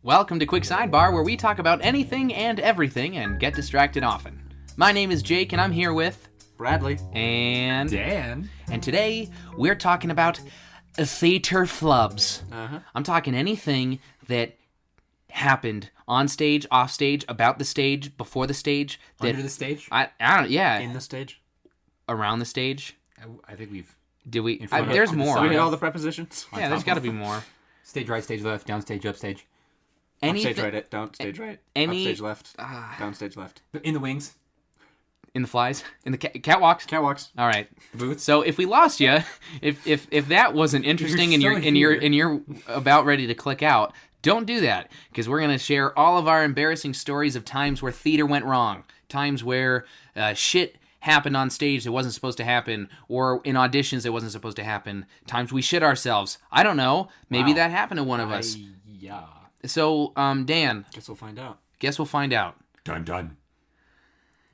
Welcome to Quick Sidebar, where we talk about anything and everything and get distracted often. My name is Jake, and I'm here with Bradley and Dan. And today we're talking about theater flubs. Uh-huh. I'm talking anything that happened on stage, off stage, about the stage, before the stage. Under the stage? I don't. Yeah. In the stage? Around the stage. I think we've... Did we? front of There's it. more. So we hit all the prepositions? Yeah, there's got to be more. Stage right, stage left, downstage, upstage. Anything, Upstage right, downstage right, any- upstage left, downstage left. In the wings. in the flies, in the catwalks. Catwalks. All right. Booths. So if we lost you, if that wasn't interesting and you're about ready to click out, don't do that, because we're gonna share all of our embarrassing stories of times where theater went wrong, times where shit happened on stage that wasn't supposed to happen, or in auditions that wasn't supposed to happen, times we shit ourselves. I don't know. Maybe that happened to one of us. Yeah. So, Dan. Guess we'll find out. Guess we'll find out. Dun dun.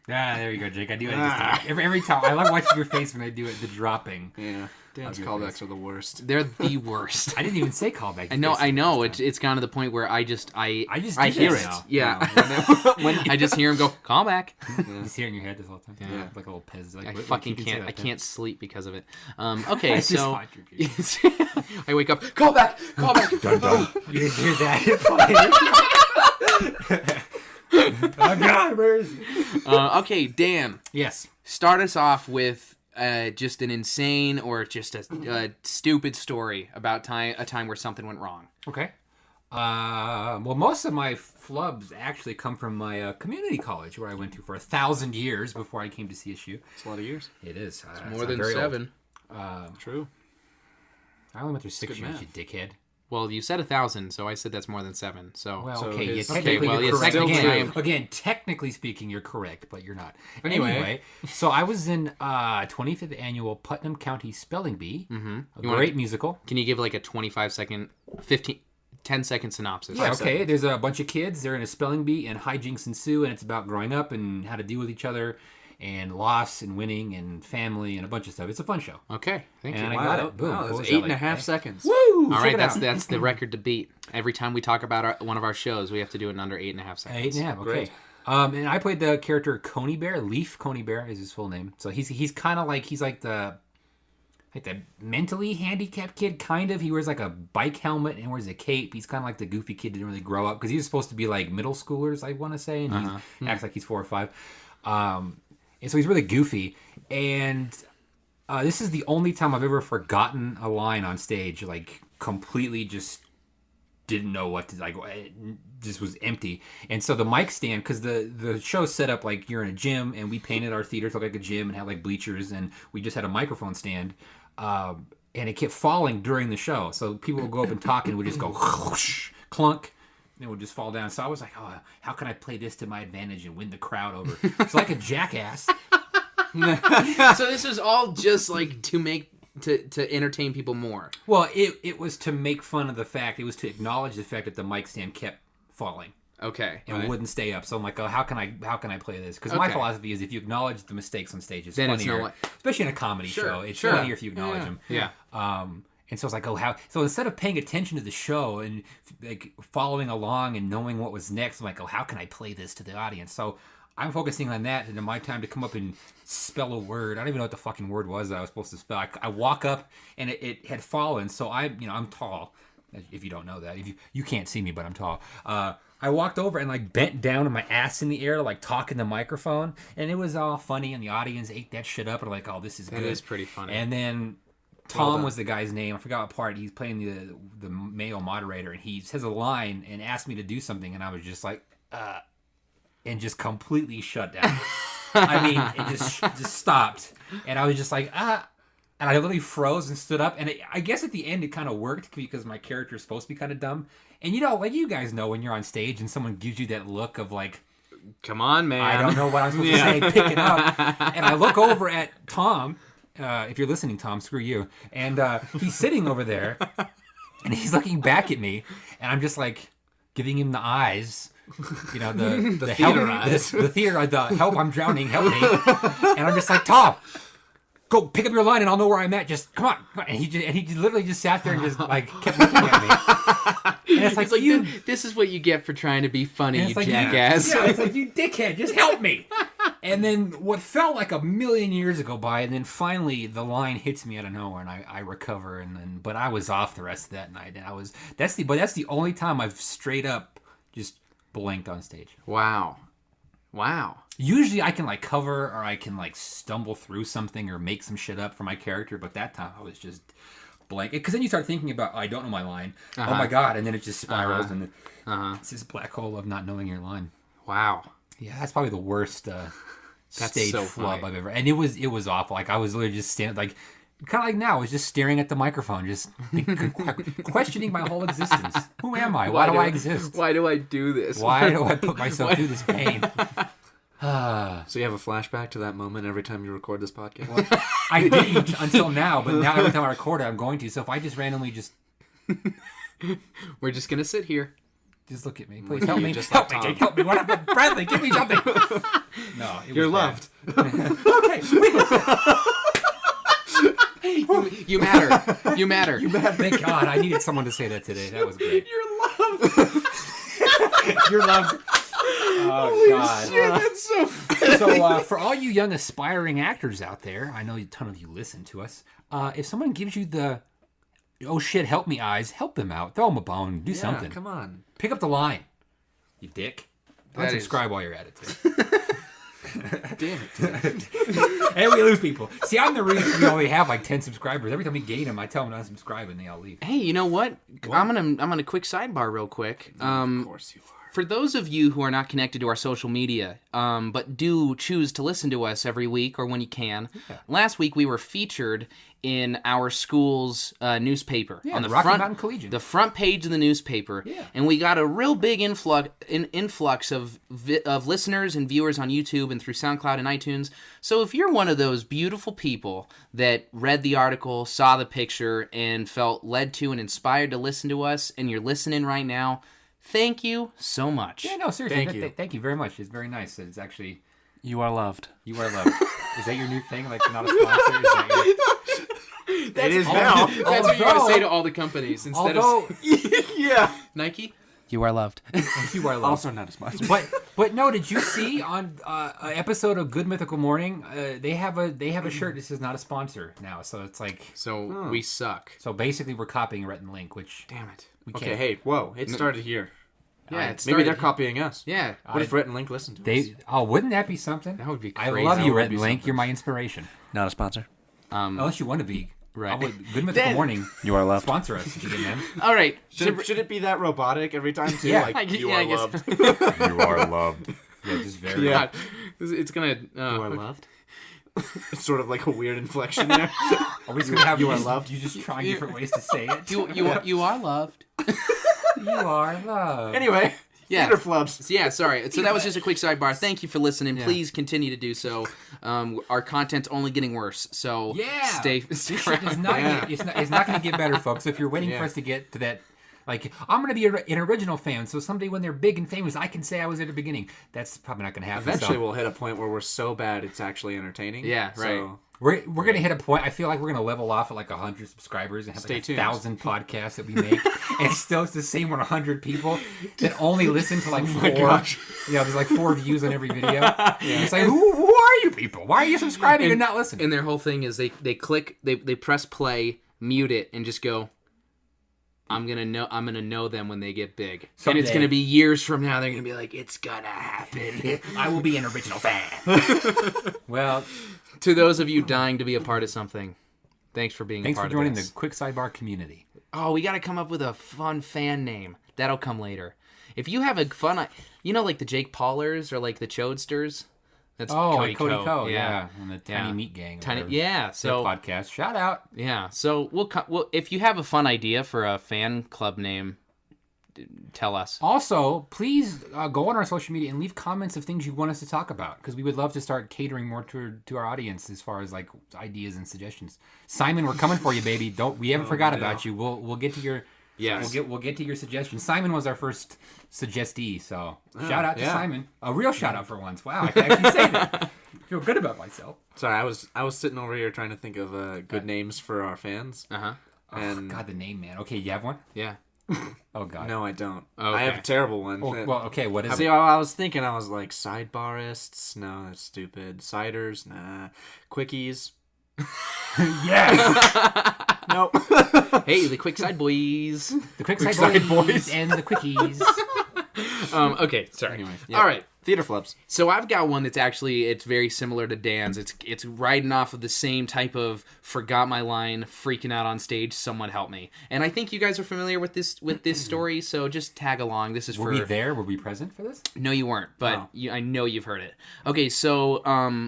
Ah, there you go, Jake. I do it every time. I love watching your face when I do it. The dropping. Yeah. Dan's callbacks are the worst. They're the worst. I didn't even say callback. I know. It's kind of the point where I hear it. Now. Yeah. When I just hear him go, call back. Yeah. Just hear it in your head this whole time. Yeah. Like a little pez. Like, I fucking can't. I can't sleep because of it. Okay, I so I wake up. Call back. Call back. Dun, dun. You didn't hear that. Oh God, where is he? Okay, Dan. Yes. Start us off with just an insane or just a stupid story about a time where something went wrong. Okay. Well, most of my flubs actually come from my community college, where I went to for 1,000 years before I came to CSU. It's a lot of years. It is. It's more than 7. True. I only went through 6 years, you dickhead. Well, you said 1,000, so I said that's more than 7. So, well, so okay, Again, technically speaking, you're correct, but you're not. Anyway, so I was in 25th annual Putnam County Spelling Bee, a great musical. Can you give like a 25-second, 10-second synopsis? Yeah, okay. There's a bunch of kids. They're in a spelling bee, and hijinks ensue, and it's about growing up and how to deal with each other, and loss and winning and family and a bunch of stuff. It's a fun show. Okay, thank you. And I got it. Boom. Wow, What that's was 8.5 seconds. Woo! All right, that's the record to beat. Every time we talk about one of our shows, we have to do it in under 8.5 seconds. 8.5. Okay. Great. And I played the character Coney Bear. Leaf Coney Bear is his full name. So he's kind of like the mentally handicapped kid, kind of. He wears like a bike helmet and wears a cape. He's kind of like the goofy kid that didn't really grow up, because he was supposed to be like middle schoolers, I want to say, and he acts like he's 4 or 5. And so he's really goofy. And this is the only time I've ever forgotten a line on stage, like completely just didn't know what to, like, it just was empty. And so the mic stand, because the show's set up like you're in a gym, and we painted our theater to look like a gym and had like bleachers, and we just had a microphone stand. And it kept falling during the show. So people would go up and talk, and would just go whoosh, clunk. And it would just fall down. So I was like, oh, how can I play this to my advantage and win the crowd over? It's like a jackass. So this was all just like to entertain people more. Well, it was to make fun of the fact. It was to acknowledge the fact that the mic stand kept falling. Okay. And wouldn't stay up. So I'm like, oh, how can I play this? Because my philosophy is, if you acknowledge the mistakes on stage, it's then funnier. Especially in a comedy show. It's funnier if you acknowledge them. Yeah. And so I was like, oh, how? So instead of paying attention to the show and like following along and knowing what was next, I'm like, oh, how can I play this to the audience? So I'm focusing on that, and then my time to come up and spell a word. I don't even know what the fucking word was that I was supposed to spell. I walk up, and it had fallen. So I'm tall. If you don't know that, if you can't see me, but I'm tall. I walked over and like bent down on my ass in the air to like talk in the microphone, and it was all funny, and the audience ate that shit up, and like, oh, this is good. It is pretty funny. And then Tom was the guy's name. I forgot what part. He's playing the male moderator, and he says a line and asked me to do something, and I was just like, and just completely shut down. I mean, it just stopped, and I was just like, and I literally froze and stood up, and I guess at the end it kind of worked, because my character is supposed to be kind of dumb, and like you guys know, when you're on stage and someone gives you that look of like, come on, man, I don't know what I'm supposed to say, pick it up, and I look over at Tom. If you're listening, Tom, screw you. And he's sitting over there, and he's looking back at me, and I'm just like giving him the eyes, the theater help, eyes, the theater, the help, I'm drowning, help me. And I'm just like, Tom, go pick up your line, and I'll know where I'm at. Just come on. And he literally just sat there and just like kept looking at me. And it's like, this is what you get for trying to be funny, you like, jackass. Yeah, it's like, you dickhead, just help me. And then what felt like a million years go by, and then finally the line hits me out of nowhere, and I recover, but I was off the rest of that night, and that's the only time I've straight up just blanked on stage. Wow. Usually I can like cover, or I can like stumble through something or make some shit up for my character, but that time I was just blank. Because then you start thinking about, I don't know my line. Oh my god, and then it just spirals, and it's this black hole of not knowing your line. Wow. Yeah, that's probably the worst stage so flub funny. I've ever. And it was awful. Like I was literally just standing, like kind of like now, I was just staring at the microphone, just questioning my whole existence. Who am I? Why do I exist? Why do I do this? Why do I put myself through this pain? So you have a flashback to that moment every time you record this podcast? I didn't until now, but now every time I record it, I'm going to. So if I just randomly We're just gonna sit here. Just look at me. Please help me. Just Help like me, Tom. Jake. Help me. What? Bradley, give me something. No, it You're was loved. Okay. You matter. You matter. Thank God. I needed someone to say that today. That was great. You're loved. You're loved. Oh, God. Shit, that's so funny. So, for all you young aspiring actors out there, I know a ton of you listen to us. If someone gives you the, oh shit, help me eyes, help them out. Throw them a bone. Do something. Come on. Pick up the line. You dick. That is- Unsubscribe while you're at it, too. Damn it. And we lose people. See, I'm the reason we only have like 10 subscribers. Every time we gain them, I tell them to unsubscribe and they all leave. Hey, you know what? I'm gonna quick sidebar real quick. Of course you are. For those of you who are not connected to our social media, but do choose to listen to us every week or when you can, last week we were featured in our school's newspaper on the Rocky front, Mountain Collegiate. the front page of the newspaper, and we got a real big influx of listeners and viewers on YouTube and through SoundCloud and iTunes. So if you're one of those beautiful people that read the article, saw the picture, and felt led to and inspired to listen to us, and you're listening right now, thank you so much. Yeah, no, seriously. Thank you. Thank you very much. It's very nice. It's actually, You are loved. you are loved. Is that your new thing? Like, not a sponsor? Is that It is now. That's what you got to say to all the companies instead although, Yeah. of Nike. You are loved. you are loved. Also not a sponsor. But no, did you see on an episode of Good Mythical Morning? They have a shirt that says not a sponsor now. So it's like, So we suck. so basically we're copying Rhett and Link, which Damn it. we Okay, can't. hey, whoa. It started here. Yeah, it's Maybe they're copying us. Yeah, What if Rhett and Link listen to us? Wouldn't that be something? That would be I crazy. love That you, would Rhett be and Link. something. You're my inspiration. Not a sponsor. Unless you want to be. Right. Good Mythical Then- Morning. You are loved. Sponsor us, man. all right. Should it be that robotic every time too? Yeah. Like, I you yeah, are I guess- loved. You are loved. Yeah, just very. God, it's gonna. You are loved. It's sort of like a weird inflection there. Are we just gonna have You are loved. You just trying different ways to say it. You are loved. You are loved. Anyway, Yeah. theater flubs. So, yeah, sorry. So that was just a quick sidebar. Thank you for listening. Please continue to do so. Our content's only getting worse. So stay It's around. not. It's not going to get better, folks. If you're waiting for us to get to that, like I'm going to be an original fan. So someday when they're big and famous, I can say I was at the beginning. That's probably not going to happen. Eventually, so we'll hit a point where we're so bad it's actually entertaining. Yeah, right. So, we're going to hit a point. I feel like we're going to level off at like 100 subscribers and have Stay like tuned. 1,000 podcasts that we make, and still it's the same with 100 people that only listen to like 4. gosh. Yeah, there's like 4 views on every video. It's like, who are you people? Why are you subscribing and not listening? And their whole thing is they click, they press play, mute it, and just go. I'm gonna know them when they get big, and it's Someday. gonna be years from now. They're gonna be like, it's gonna happen. I will be an original fan. Well, To those of you dying to be a part of something, thanks for being thanks a for part joining of the this. Quick Sidebar community. Oh, we got to come up with a fun fan name. That'll come later. If you have a fun, like the Jake Paulers or like the Chodesters. That's Cody Ko. Ko, yeah. And the Tiny Yeah. Meat Gang. Tiny, whatever. yeah. Their So podcast. Shout out. yeah. So we'll if you have a fun idea for a fan club name, tell us. Also, please go on our social media and leave comments of things you want us to talk about, because we would love to start catering more to our audience as far as like ideas and suggestions. Simon, we're coming for you, baby. We haven't forgot about you. We'll get to your Yes. we'll get to your suggestions. Simon was our first suggestee, so shout out to Simon. A real shout out for once. Wow, I can actually say that. I feel good about myself. Sorry, I was sitting over here trying to think of good names for our fans. Uh huh. And God, the name, man. Okay, you have one? Yeah. Oh God. No, I don't. Okay. I have a terrible one. Well, okay. What is See, it? I was thinking, I was like, sidebarists? No, that's stupid. Ciders? Nah. Quickies? Yes. Nope. Hey, the Quick Side Boys. The quick Quick side Side boys Boys. and the quickies. Okay, sorry. Anyway, All right. Theater flips. So I've got one that's actually it's very similar to Dan's. It's riding off of the same type of forgot my line, freaking out on stage, someone help me. And I think you guys are familiar with this story, so just tag along. This is Were we there? Were we present for this? No, you weren't, but Oh. I know you've heard it. Okay, so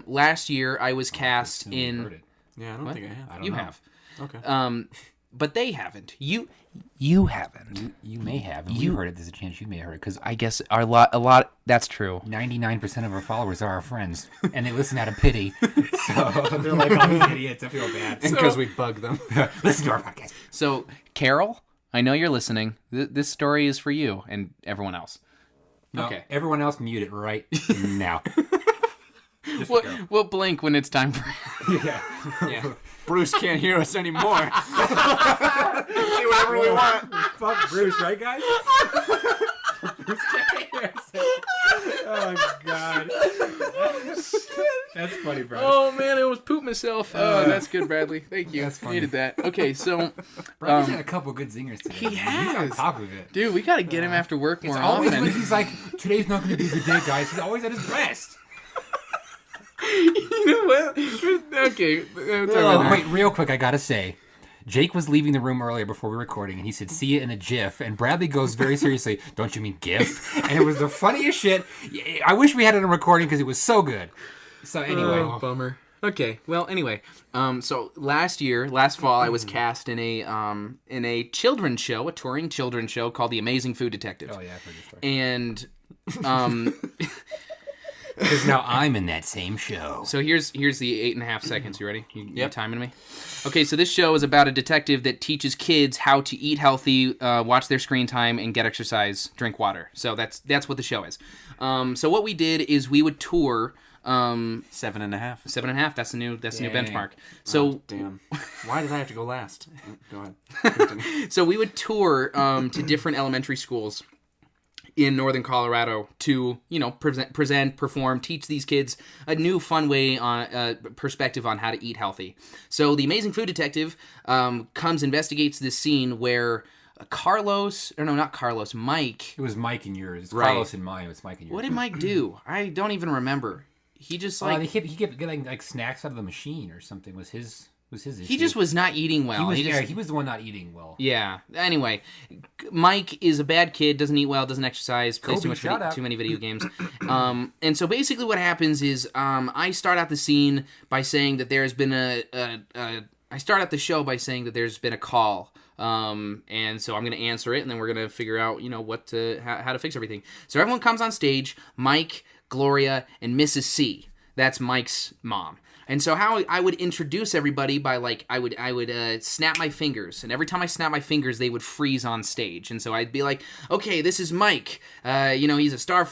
last year I was cast Heard in. it. Yeah, I don't think I have. I don't You know. have, Okay. but they haven't. You haven't. You may have. And You- you heard it. There's a chance you may have heard it because I guess a lot. That's true. 99% of our followers are our friends, and they listen out of pity. So they're like, "Oh, these idiots." I feel bad. And because we bug them. Listen to our podcast. So Carol, I know you're listening. This story is for you and everyone else. No, Okay. everyone else mute it right now. We'll blink when it's time for. Yeah. Yeah. Bruce can't hear us anymore. See whatever we want. Fuck Bruce, right, guys? Bruce can't hear us. Oh, God. That's funny, bro. Oh man, I almost pooped myself. Oh, that's good, Bradley. Thank you. That's funny. Needed that. Okay, so Bradley's had a couple good zingers today. he He's on has. top of it. dude, we gotta get him after work more Always often. when he's like, today's not going to be a good day, guys. He's always at his best. You know what? Okay. Wait, real quick, I gotta say, Jake was leaving the room earlier before we were recording, and he said, "See you in a GIF." And Bradley goes very seriously, "Don't you mean GIF?" And it was the funniest shit. I wish we had it on recording because it was so good. So anyway, Bummer. Okay. Well, anyway, so last fall, I was cast in a children's show, a touring children's show called The Amazing Food Detective. oh yeah, I've heard this story. And Because now I'm in that same show. so here's the 8.5 seconds. You ready? You timing me? Okay, so this show is about a detective that teaches kids how to eat healthy, watch their screen time, and get exercise, drink water. So that's what the show is. So what we did is we would tour 7.5. 7.5. That's the new Dang. benchmark. So Damn. Why did I have to go last? Go ahead. Continue. so we would tour to different elementary schools in northern Colorado to, present, perform, teach these kids a new fun way on perspective on how to eat healthy. So the Amazing Food Detective investigates this scene where Mike. It was Mike and yours. Right. Carlos and mine. It was Mike and yours. What did Mike do? I don't even remember. He just he kept getting like snacks out of the machine or something. Was his issue. he just was not eating well. He was the one not eating well. Yeah. Anyway, Mike is a bad kid, doesn't eat well, doesn't exercise, plays Kobe, too many video games. And so basically what happens is I start out the scene by saying that there's been I start out the show by saying that there's been a call. And so I'm going to answer it, and then we're going to figure out, how to fix everything. So everyone comes on stage, Mike, Gloria, and Mrs. C. That's Mike's mom. And so how I would introduce everybody by I would snap my fingers, and every time I snap my fingers, they would freeze on stage. And so I'd be like, okay, this is Mike. He's a star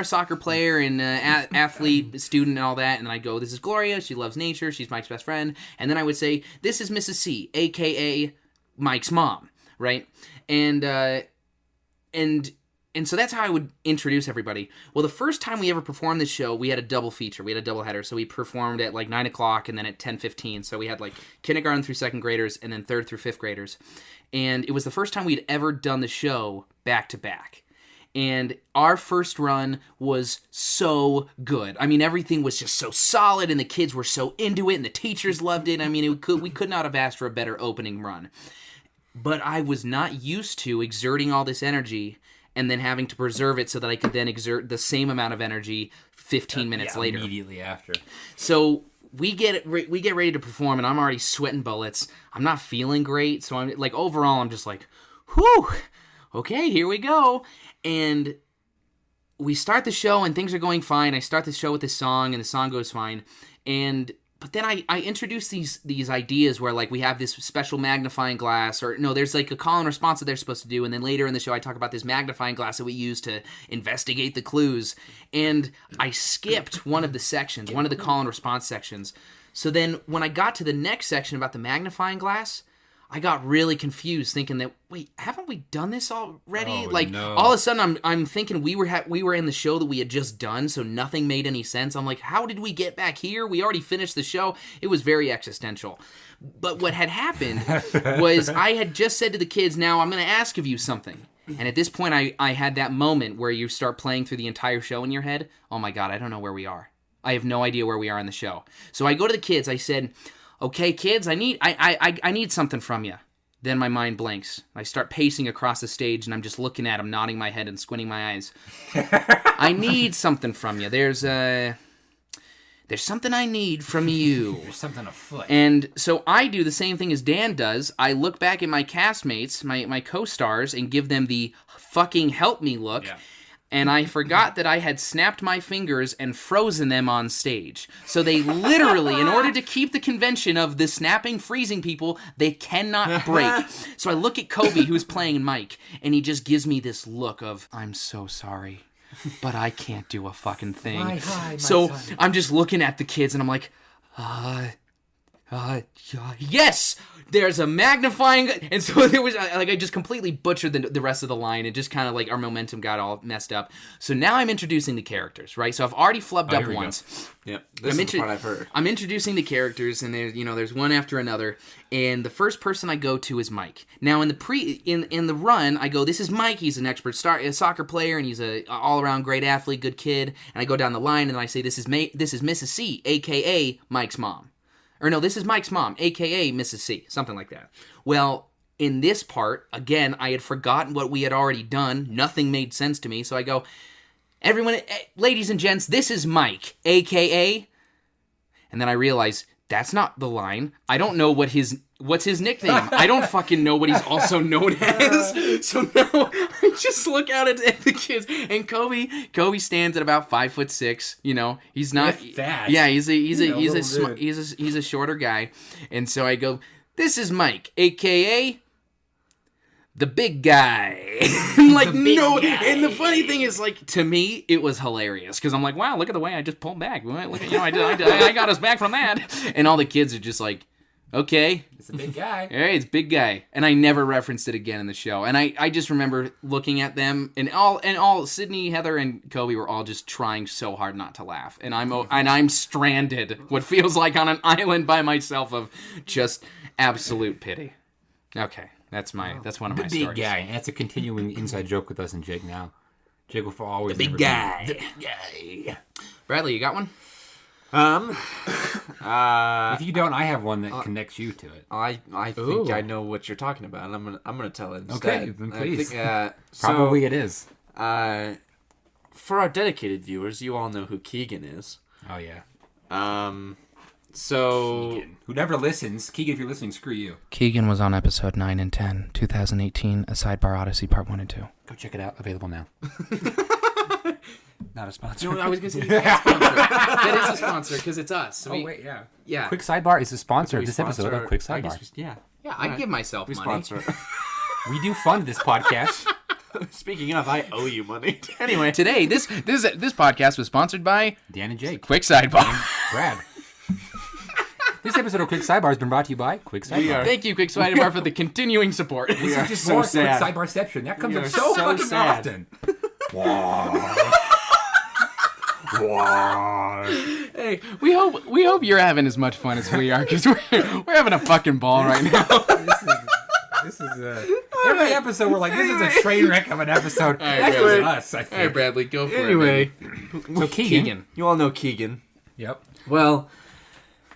soccer player and athlete, student, and all that. And then I'd go, this is Gloria. She loves nature. She's Mike's best friend. And then I would say, this is Mrs. C, aka Mike's mom, right? And so that's how I would introduce everybody. Well, the first time we ever performed this show, we had a double feature. We had a double header. So we performed at 9 o'clock and then at 10:15. So we had kindergarten through second graders and then third through fifth graders. And it was the first time we'd ever done the show back to back. And our first run was so good. I mean, everything was just so solid, and the kids were so into it, and the teachers loved it. I mean, we could not have asked for a better opening run. But I was not used to exerting all this energy and then having to preserve it so that I could then exert the same amount of energy 15 minutes later. Immediately after. So we get ready to perform, and I'm already sweating bullets. I'm not feeling great, so I'm overall I'm just whew, okay, here we go. And we start the show, and things are going fine. I start the show with this song, and the song goes fine. But then I introduce these ideas where we have this special magnifying glass, or no, there's a call and response that they're supposed to do, and then later in the show I talk about this magnifying glass that we use to investigate the clues. And I skipped one of the sections, one of the call and response sections. So then when I got to the next section about the magnifying glass, I got really confused thinking that, wait, haven't we done this already? Oh, no. All of a sudden I'm thinking we were in the show that we had just done, so nothing made any sense. I'm like, how did we get back here? We already finished the show. It was very existential. But what had happened was I had just said to the kids, now I'm going to ask of you something. And at this point, I had that moment where you start playing through the entire show in your head. Oh my God, I don't know where we are. I have no idea where we are in the show. So I go to the kids. I said, okay, kids, I need something from you. Then my mind blanks. I start pacing across the stage, and I'm just looking at them, nodding my head and squinting my eyes. I need something from you. There's something I need from you. There's something afoot. And so I do the same thing as Dan does. I look back at my castmates, my co-stars, and give them the fucking help me look. Yeah. And I forgot that I had snapped my fingers and frozen them on stage. So they literally, in order to keep the convention of the snapping, freezing people, they cannot break. So I look at Kobe, who's playing Mike, and he just gives me this look of, I'm so sorry, but I can't do a fucking thing. So I'm just looking at the kids, and I'm like, yes! There's a magnifying... And so there was... I just completely butchered the rest of the line. It just kind of our momentum got all messed up. So now I'm introducing the characters, right? So I've already flubbed up once. Yep, this is what I've heard. I'm introducing the characters, and there's one after another. And the first person I go to is Mike. Now in the run, I go, this is Mike. He's an expert soccer player, and he's a all-around great athlete, good kid. And I go down the line, and I say, this is Mrs. C, a.k.a. Mike's mom. Or no, this is Mike's mom, a.k.a. Mrs. C, something like that. Well, in this part, again, I had forgotten what we had already done. Nothing made sense to me, so I go, everyone, ladies and gents, this is Mike, a.k.a. And then I realize, that's not the line. I don't know what's his nickname. I don't fucking know what he's also known as. So now I just look out at the kids, and Kobe stands at about 5'6". He's not that. Yeah, he's a shorter guy, and so I go, this is Mike, aka the big guy. Guy. And the funny thing is, to me, it was hilarious because I'm like, wow, look at the way I just pulled back. Look at, I got us back from that, and all the kids are just like, okay. It's a big guy. Hey, it's big guy. And I never referenced it again in the show. And I just remember looking at them, and all Sydney, Heather, and Kobe were all just trying so hard not to laugh. And I'm stranded, what feels like on an island by myself of just absolute pity. Okay, that's one of my stories. The big guy. And that's a continuing inside joke with us and Jake now. Jake will always the big guy. The big guy. Bradley, you got one? If you don't, I have one that connects you to it. I think I know what you're talking about, and I'm gonna tell it instead. Okay, then please. Probably it is. For our dedicated viewers, you all know who Keegan is. Oh yeah. So Keegan. Who never listens? Keegan, if you're listening, screw you. Keegan was on episode 9 and 10, 2018, A Sidebar Odyssey, Part 1 and 2. Go check it out. Available now. Not a sponsor. No, I was going to say you can't sponsor. That is a sponsor because it's us. So wait, yeah. Yeah. Quick Sidebar is the sponsor of this episode of Quick Sidebar. Yeah, I give myself money. Sponsor. We do fund this podcast. Speaking of, I owe you money. Anyway, today this podcast was sponsored by Dan and Jake. Quick Sidebar. Brad. This episode of Quick Sidebar has been brought to you by Quick Sidebar. Thank you, Quick Sidebar, for the continuing support. We are just so more sad. Quick Sidebarception. That comes up so fucking sad. often. Hey, we hope you're having as much fun as we are, because we're having a fucking ball right now. This is every episode we're like, this is a train wreck of an episode. That was us, I think. All right, Bradley, go for Anyway, it. So Keegan. You all know Keegan. Yep. Well,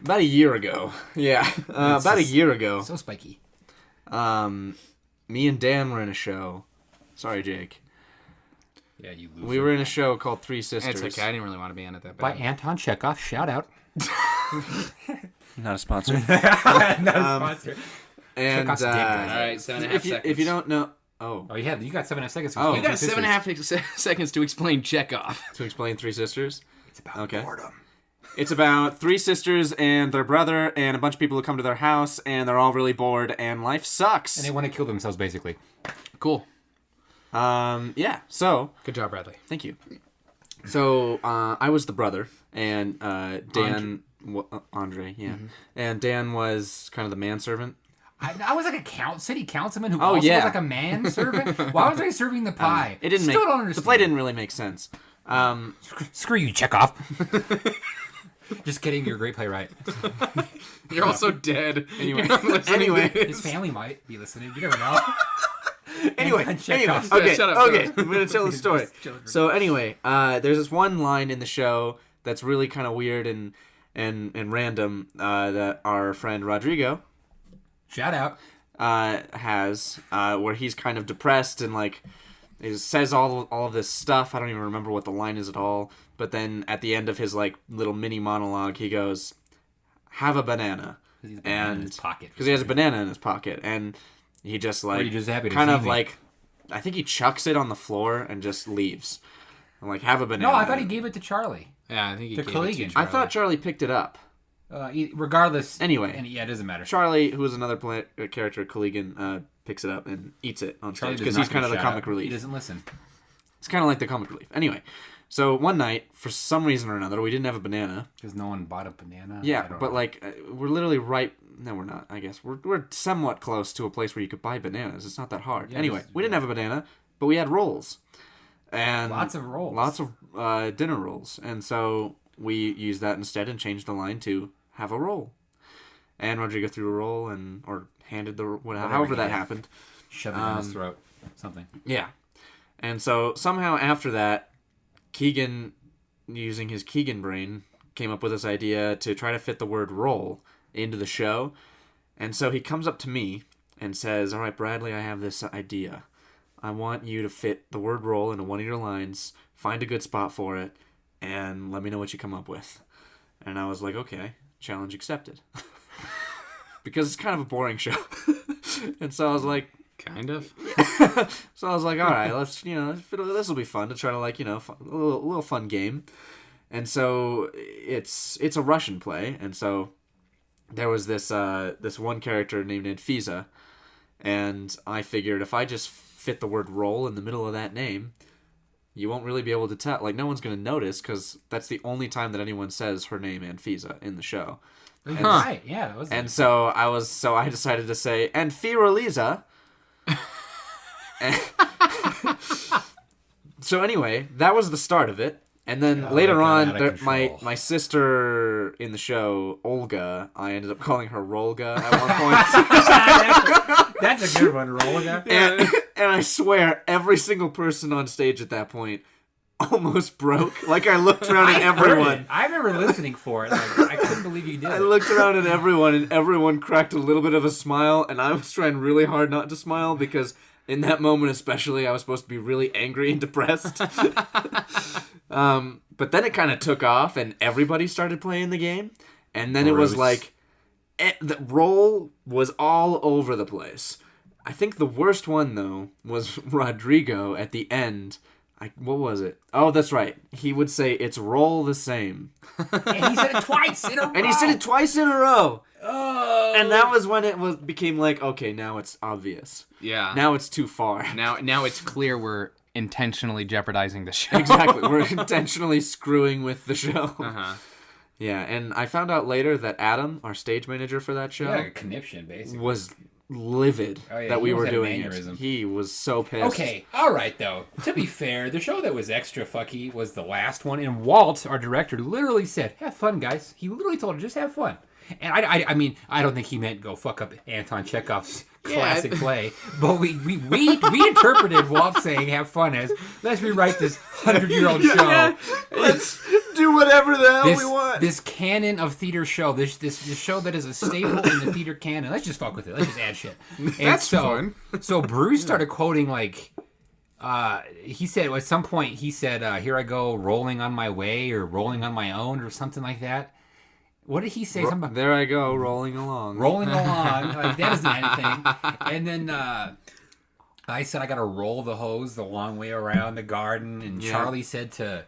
about a year ago. Yeah. About a year ago. So spiky. Me and Dan were in a show. Sorry, Jake. Yeah, you lose. We were in a show called Three Sisters. It's okay. I didn't really want to be in it that By bad. Anton Chekhov. Shout out. Not a sponsor. Not a sponsor. And Chekhov's dick, guys. All right, 7.5 seconds. if you don't know, Oh, you got 7.5 seconds. To Oh, You got 7.5 seconds to explain Chekhov. to explain Three Sisters. It's about boredom. It's about three sisters and their brother and a bunch of people who come to their house, and they're all really bored, and life sucks. And they want to kill themselves, basically. Cool. Yeah. So Good job, Bradley. thank you. So I was the brother, and Dan, Andre, yeah, and Dan was kind of the manservant. I was like a city councilman who Oh, also yeah. was like a manservant. Why was I serving the pie? It didn't Still make don't understand. the play didn't really make sense. Screw you, Chekhov. Just kidding. You're a great playwright. You're also dead. Anyway, You're not listening to anyway. this. His family might be listening. You never know. Anyway, Chekhov. okay, Yeah, shut up, okay. shut up. I'm gonna tell the story. So anyway, there's this one line in the show that's really kind of weird and random that our friend Rodrigo Shout out. has where he's kind of depressed and like he says all of this stuff. I don't even remember what the line is at all. But then at the end of his like little mini monologue, he goes, "Have a banana," In his pocket. because he has a banana in his pocket, and he just like Are you just happy to kind see of me? like I think he chucks it on the floor and just leaves. I'm like, have a banana. No, I thought he gave it to Charlie. Yeah, I think he The gave colleague. it to I thought Charlie picked it up. Regardless. Anyway. And yeah, it doesn't matter. Charlie, who is another character, Collegan, picks it up and eats it on Charlie stage does because not he's kind of give the a shout comic out. relief. He doesn't listen. It's kind of like the comic relief. Anyway, so one night, for some reason or another, we didn't have a banana. Because no one bought a banana. Yeah, I don't but know. like we're literally right. No, we're not. I guess we're somewhat close to a place where you could buy bananas. It's not that hard. Yeah, Anyway, just- we didn't have a banana, but we had rolls, and Lots of rolls. lots of dinner rolls, and so we used that instead and changed the line to "have a roll." And Rodrigo threw a roll or handed however that happened. Shove it down his throat. Something. Yeah, and so somehow after that, Keegan, using his Keegan brain, came up with this idea to try to fit the word roll into the show. And so he comes up to me and says, "All right, Bradley, I have this idea. I want you to fit the word roll into one of your lines, find a good spot for it, and let me know what you come up with." And I was like, okay, challenge accepted. Because it's kind of a boring show. And so I was like, Kind of. so I was like, all right, let's, this will be fun to try to like, a little fun game. And so it's a Russian play. And so there was this one character named Anfisa. And I figured if I just fit the word roll in the middle of that name, you won't really be able to tell. Like, no one's going to notice because that's the only time that anyone says her name, Anfisa, in the show. Right, yeah, that was And so I decided to say, and Firaliza. So anyway, that was the start of it. And then later on, my sister in the show, Olga, I ended up calling her Rolga at one point. That's a good one, Rolga. and I swear, every single person on stage at that point almost broke. Like, I looked around at everyone. I remember listening for it. Like, I couldn't believe you did. I looked around at everyone, and everyone cracked a little bit of a smile, and I was trying really hard not to smile because in that moment especially, I was supposed to be really angry and depressed. But then it kind of took off, and everybody started playing the game, and then it was like, the roll was all over the place. I think the worst one, though, was Rodrigo at the end. What was it? Oh, that's right. He would say, "It's roll the same." And he said it twice in a row. And he said it twice in a row. Oh. And that was when it became like, okay, now it's obvious. Yeah. Now it's too far. Now it's clear we're intentionally jeopardizing the show. Exactly. We're intentionally screwing with the show. Uh-huh. Yeah, and I found out later that Adam, our stage manager for that show, Yeah, like a conniption, basically. was livid that we were doing it. He was so pissed. Okay, all right, though. To be fair, the show that was extra fucky was the last one, and Walt, our director, literally said, "Have fun, guys." He literally told us, just have fun. And I mean, I don't think he meant go fuck up Anton Chekhov's classic play, but we interpreted Walt saying "have fun" as let's rewrite this 100-year-old show. Yeah. Let's do whatever the hell we want. This canon of theater show, this show that is a staple in the theater canon. Let's just fuck with it. Let's just add shit. And That's fun. So Bruce started quoting like, he said at some point "Here I go, rolling on my way" or "rolling on my own" or something like that. What did he say? Something about there I go, rolling along. rolling along. Like, that isn't anything. And then I said I got to roll the hose the long way around the garden. And Charlie said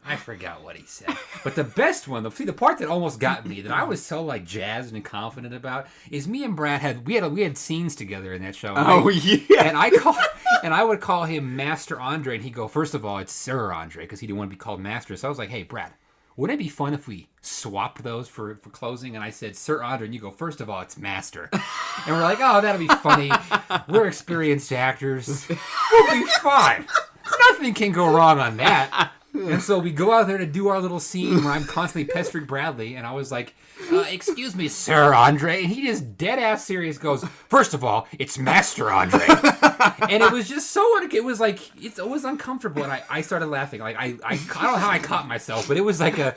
I forgot what he said. But the best one, the part that almost got me, that I was so like jazzed and confident about, is me and Brad had scenes together in that show. And I would call him Master Andre, and he'd go, "First of all, it's Sir Andre," because he didn't want to be called Master. So I was like, "Hey, Brad, wouldn't it be fun if we swapped those for closing? And I said, Sir Andre, and you go, first of all, it's Master. And we're like, oh, that'll be funny. We're experienced actors. We'll be fine. Nothing can go wrong on that. And so we go out there to do our little scene where I'm constantly pestering Bradley, and I was like, excuse me, Sir Andre. And he just dead-ass serious goes, first of all, it's Master Andre. And it was just so, it was like, it was uncomfortable, and I started laughing. Like, I don't know how I caught myself, but it was like and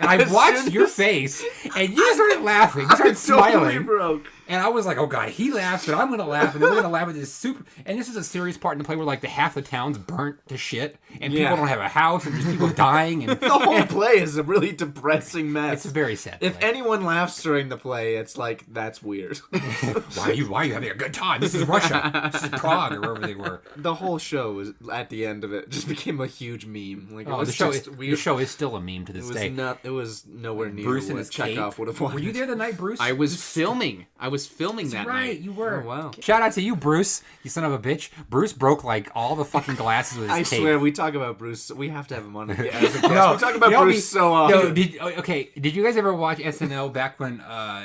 I watched your face, and you started laughing. You started smiling. Totally broke. And I was like, oh God, he laughs, and I'm going to laugh, and then we're going to laugh at this super... And this is a serious part in the play where, like, half the town's burnt to shit, and people don't have a house, and just people dying. And the whole play is a really depressing mess. It's a very sad If play. anyone laughs during the play, it's like, that's weird. Why are you having a good time? This is Russia. This is Prague, or wherever they were. The whole show was, at the end of it, just became a huge meme. Like, it was the show, just the show is still a meme to this day. It was nowhere near Bruce and what his Chekhov cape. would have wanted. Were you there the night, Bruce? I was filming that right, night. you were. Oh, wow. Shout out to you, Bruce. You son of a bitch. Bruce broke like all the fucking glasses with his I cape. swear, we talk about Bruce. We have to have him on as a guest. No, we talk about Bruce so often. Did you guys ever watch SNL back when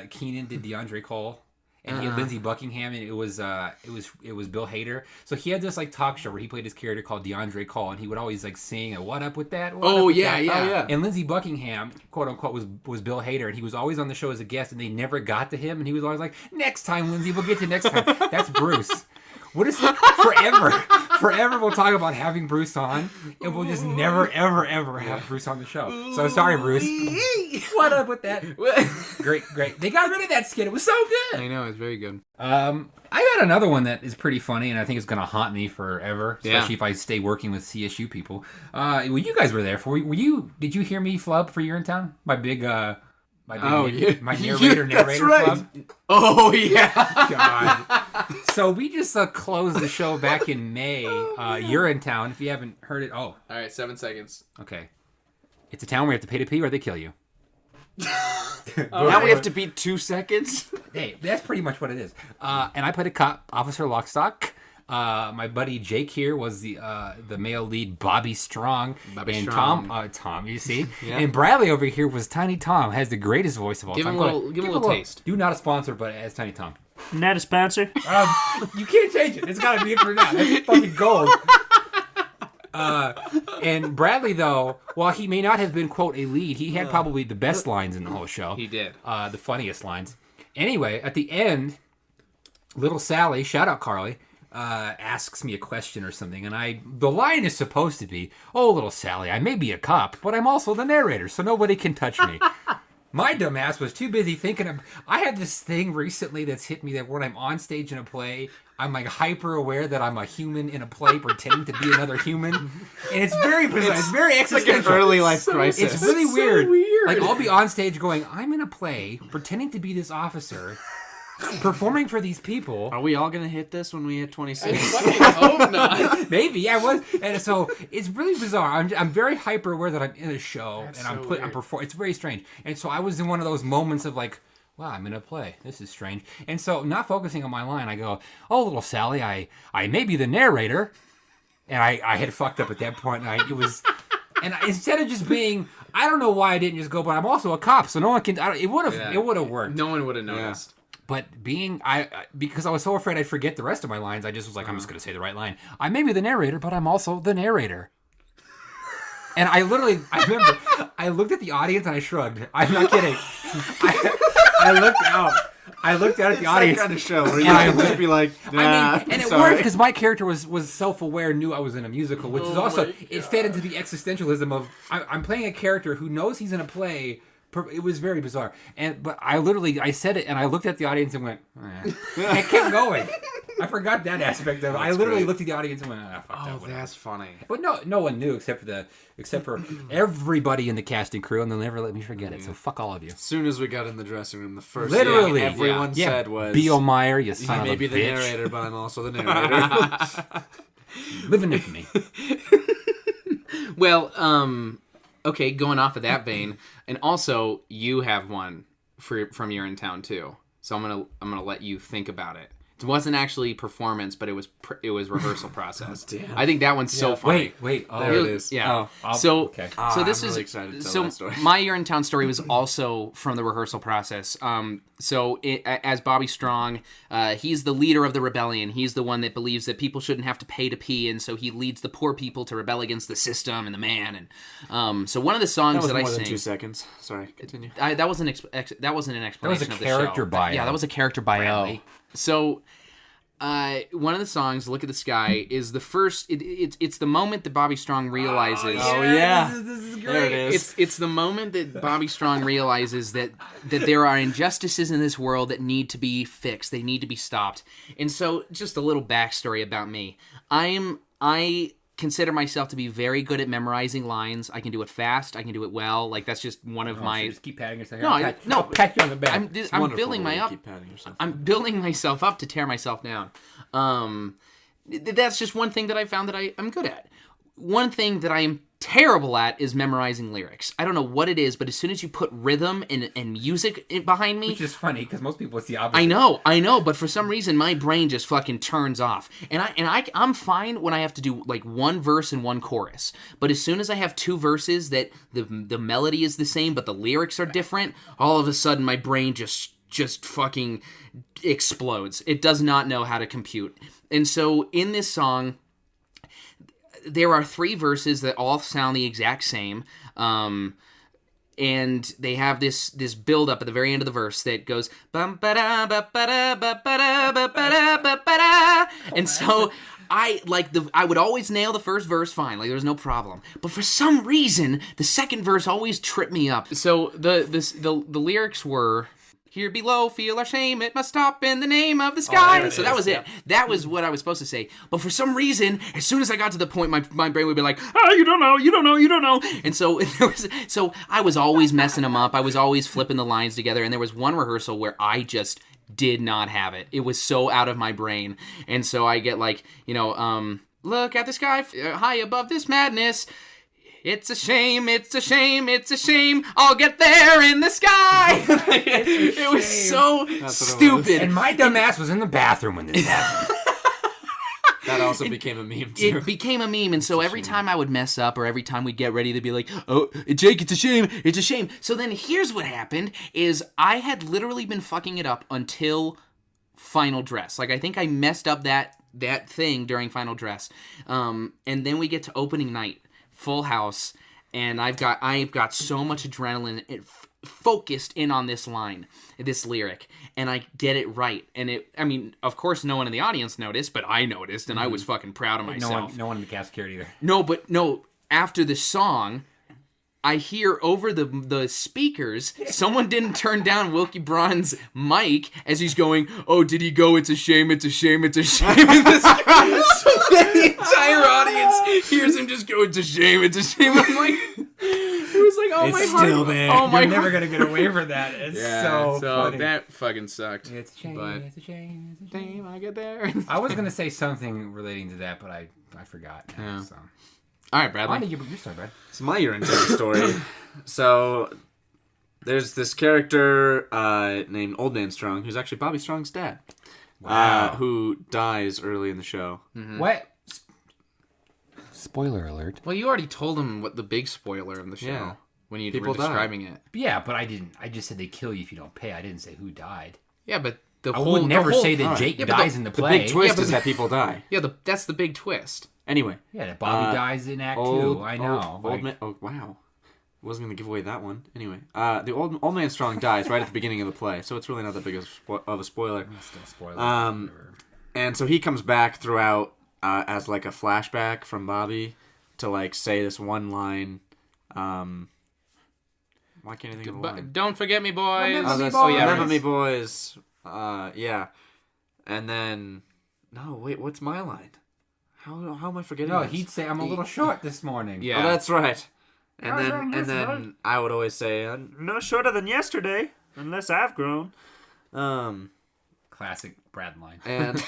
Keenan did DeAndre Cole? And he had Lindsey Buckingham, and it was Bill Hader. So he had this like talk show where he played his character called DeAndre Cole, and he would always like sing a "What up with that?" Yeah. And Lindsey Buckingham, quote unquote, was Bill Hader, and he was always on the show as a guest, and they never got to him, and he was always like, "Next time, Lindsey, we'll get to next time." That's Bruce. What is forever we'll talk about having Bruce on, and we'll just never ever have Bruce on the show. So sorry, Bruce. What up with that? Great. They got rid of that skit. It was so good. I know, it's very good. I got another one that is pretty funny, and I think it's gonna haunt me forever, especially if I stay working with CSU people. Well, you guys were there for. Did you hear me flub for You're in Town? My big my narrator right. flub. Oh yeah. God. So we just closed the show back in May. You're in Town. If you haven't heard it, All right, 7 seconds. okay. It's a town where you have to pay to pee or they kill you. Now we have to beat 2 seconds? Hey, that's pretty much what it is. And I played a cop, Officer Lockstock. My buddy Jake here was the male lead, Bobby Strong. And Tom, you see? Yeah. And Bradley over here was Tiny Tom, has the greatest voice of all time. Give him a little taste. Do not a sponsor, but as Tiny Tom. Not a sponsor. You can't change it. It's got to be it for now. That's fucking gold. And Bradley, though, while he may not have been, quote, a lead, he had probably the best lines in the whole show. He did. The funniest lines. Anyway, at the end, little Sally, shout out Carly, asks me a question or something, and the line is supposed to be, "Oh, little Sally, I may be a cop, but I'm also the narrator, so nobody can touch me." My dumbass was too busy thinking of... I had this thing recently that's hit me that when I'm on stage in a play, I'm like hyper aware that I'm a human in a play pretending to be another human. And it's very bizarre. It's very existential. Like an early life crisis. It's really weird. So weird. Like, I'll be on stage going, I'm in a play pretending to be this officer performing for these people. Are we all going to hit this when we hit 26? I fucking hope not. Maybe, yeah, it was. And so it's really bizarre. I'm very hyper aware that I'm in a show. That's and so I'm performing. It's very strange. And so I was in one of those moments of like, wow, I'm in a play. This is strange. And so not focusing on my line, I go, "Oh, little Sally, I may be the narrator." And I had fucked up at that point. And instead of just being, I don't know why I didn't just go, "But I'm also a cop," so no one can. It would have worked. No one would have noticed. But because I was so afraid I'd forget the rest of my lines, I just was like, I'm just going to say the right line. I may be the narrator, but I'm also the narrator. And I remember, I looked at the audience and I shrugged. I'm not kidding. I looked out. I looked out at the audience. That kind of show where you can just be like, nah, and it sorry. worked because my character was self-aware, knew I was in a musical, which is also, it fed into the existentialism of, I'm playing a character who knows he's in a play. It was very bizarre. But I said it and I looked at the audience and went, eh. And it kept going. I forgot that aspect of it. I literally looked at the audience and went, fuck that. Oh, that's funny. But no one knew except for everybody in the casting crew, and they'll never let me forget it. So fuck all of you. As soon as we got in the dressing room, the first Literally, thing everyone said was, B.O. Meyer, you son "I of may a be the bitch. narrator, but I'm also the narrator." Living it for me. Well, okay, going off of that vein, and also you have one from You're in Town too. So I'm gonna let you think about it. It wasn't actually performance, but it was rehearsal process. Damn. I think that one's so funny. Wait. Oh, There it is. Yeah. Oh, So okay. so this I'm is really excited to tell so that story. my year in town story was also from the rehearsal process. As Bobby Strong, he's the leader of the rebellion. He's the one that believes that people shouldn't have to pay to pee, and so he leads the poor people to rebel against the system and the man. And so one of the songs That was I more than sing. 2 seconds. Sorry, continue. That wasn't an explanation of the show. character bio. Yeah, that was a character bio. Bradley. So, one of the songs, "Look at the Sky," is the first. It's the moment that Bobby Strong realizes. Oh, yeah. This is great. There it is. It's the moment that Bobby Strong realizes that there are injustices in this world that need to be fixed. They need to be stopped. And so, just a little backstory about me. I consider myself to be very good at memorizing lines. I can do it fast. I can do it well. Like, that's just one of my. So just keep patting yourself. No, I'll pat you on the back. I'm Wonderful building the way my you up. keep patting yourself. I'm building myself up to tear myself down. That's just one thing that I found that I'm good at. One thing that I am terrible at is memorizing lyrics. I don't know what it is, but as soon as you put rhythm and music behind me, Which is funny because most people it's the opposite. I know, but for some reason my brain just fucking turns off. And I'm fine when I have to do like one verse and one chorus. But as soon as I have two verses that the melody is the same but the lyrics are different, all of a sudden my brain just fucking explodes. It does not know how to compute. And so in this song, there are 3 verses that all sound the exact same, and they have this build up at the very end of the verse that goes bum ba da ba ba da ba ba da ba ba da ba ba da. And so I would always nail the first verse fine, like there was no problem. But for some reason, the second verse always tripped me up. So the lyrics were, "Here below, feel our shame. It must stop in the name of the sky." So that was it. That was what I was supposed to say. But for some reason, as soon as I got to the point, my brain would be like, "Oh, you don't know." And so so I was always messing them up. I was always flipping the lines together. And there was one rehearsal where I just did not have it. It was so out of my brain. And so I get like, "Look at the sky high above this madness. It's a shame, it's a shame, it's a shame. I'll get there in the sky." It was so stupid. And my dumb ass was in the bathroom when this happened. That also became a meme too. It became a meme, and so every time I would mess up or every time we'd get ready to be like, "Oh, Jake, it's a shame, it's a shame." So then here's what happened is I had literally been fucking it up until Final Dress. Like, I think I messed up that thing during Final Dress. And then we get to opening night. Full house, and I've got so much adrenaline focused in on this line, this lyric, and I get it right. And of course, no one in the audience noticed, but I noticed, and I was fucking proud of myself. No one in the cast cared either. No. After the song, I hear over the speakers, someone didn't turn down Wilkie Braun's mic as he's going, "Oh, did he go? It's a shame, it's a shame, it's a shame." So then the entire audience hears him just go, "It's a shame, it's a shame." I'm like, it was like, oh, It's my heart. still there. Oh, my You're never heart. gonna get away from that. It's so funny. That fucking sucked. It's a shame. But It's a shame. It's a shame. damn, I get there. I was gonna say something relating to that, but I forgot. Now, Yeah. So. All right, Why Bradley. did you start, Brad? It's my year in town story. So there's this character named Old Man Strong, who's actually Bobby Strong's dad, who dies early in the show. Mm-hmm. What? Spoiler alert. Well, you already told him what the big spoiler of the show Yeah. when you People were die. describing it. Yeah, but I didn't. I just said they kill you if you don't pay. I didn't say who died. Yeah, but I would never say that Jake Yeah, but dies in the The play. big twist but- is that people die. Yeah, that's the big twist. Anyway, Yeah, that Bobby dies in Act 2. I know. Old man. Oh wow, wasn't gonna give away that one. Anyway, the old man Strong dies right at the beginning of the play, so it's really not that big of a spoiler. Still spoiler. Whatever. And so he comes back throughout as like a flashback from Bobby to like say this one line. Why can't I think of the line? Don't forget me, boys. Remember me, Oh yeah, boys. remember me, boys. Yeah, and then no, wait, what's my line? How am I forgetting? No, this? he'd say, "I'm a little short this morning." Yeah. Oh, that's right. And then I would always say, "No shorter than yesterday, unless I've grown." Classic Brad line. And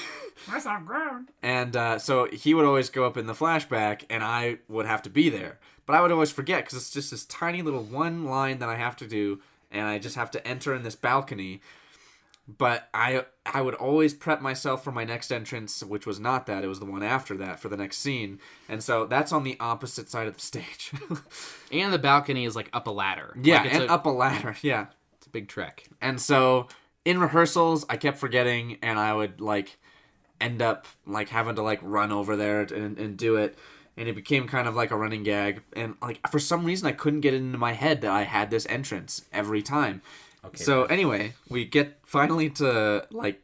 Unless I've grown. and so he would always go up in the flashback, and I would have to be there. But I would always forget because it's just this tiny little one line that I have to do, and I just have to enter in this balcony. But I would always prep myself for my next entrance, which was not that. It was the one after that for the next scene. And so that's on the opposite side of the stage. And the balcony is like up a ladder. Yeah, like up a ladder. Yeah. It's a big trek. And so in rehearsals, I kept forgetting, and I would like end up like having to like run over there and do it. And it became kind of like a running gag. And like for some reason, I couldn't get it into my head that I had this entrance every time. Okay, so anyway, we get finally to like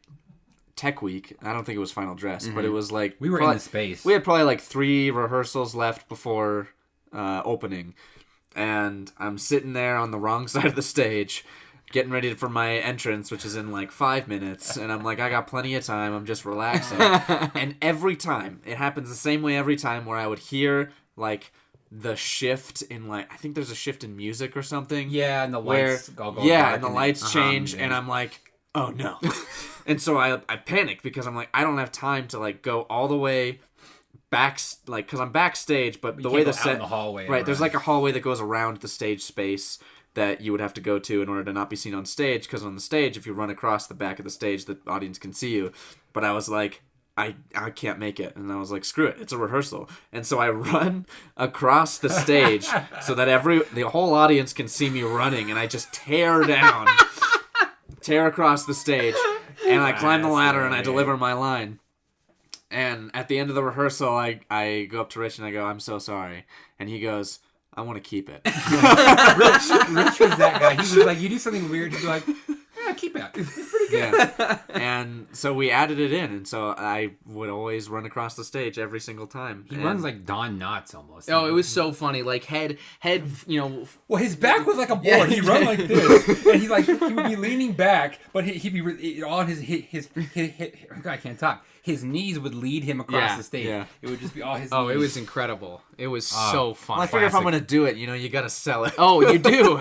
Tech Week. I don't think it was Final Dress, but it was like we were in the space. We had probably like 3 rehearsals left before opening, and I'm sitting there on the wrong side of the stage, getting ready for my entrance, which is in like 5 minutes, and I'm like, I got plenty of time. I'm just relaxing, and every time it happens the same way every time, where I would hear like the shift in like I think there's a shift in music or something. Yeah, and the lights go and the lights change, and I'm like, oh no. And so I panic because I'm like, I don't have time to like go all the way back, like because I'm backstage, but the way the set, in the hallway, right? There's like a hallway that goes around the stage space that you would have to go to in order to not be seen on stage. Because on the stage, if you run across the back of the stage, the audience can see you. But I was like, I can't make it. And I was like, screw it, it's a rehearsal. And so I run across the stage so that the whole audience can see me running, and I just tear across the stage, and I climb the ladder and I deliver my line. And at the end of the rehearsal, I go up to Rich and I go, I'm so sorry. And he goes, I want to keep it. Rich was that guy. He was like, you do something weird, he'd be like, yeah, keep it. It's pretty good. Yeah. And so we added it in, and so I would always run across the stage every single time. He runs like Don Knotts almost. Oh, it was so funny. Like head, you know. Well, his back was like a board. Yeah, he'd run like this, and he would be leaning back, but he'd be on his I can't talk. His knees would lead him across the stage. Yeah. It would just be all his knees. Oh, it was incredible. It was so fun. Well, I figure if I'm going to do it, you got to sell it. Oh, you do.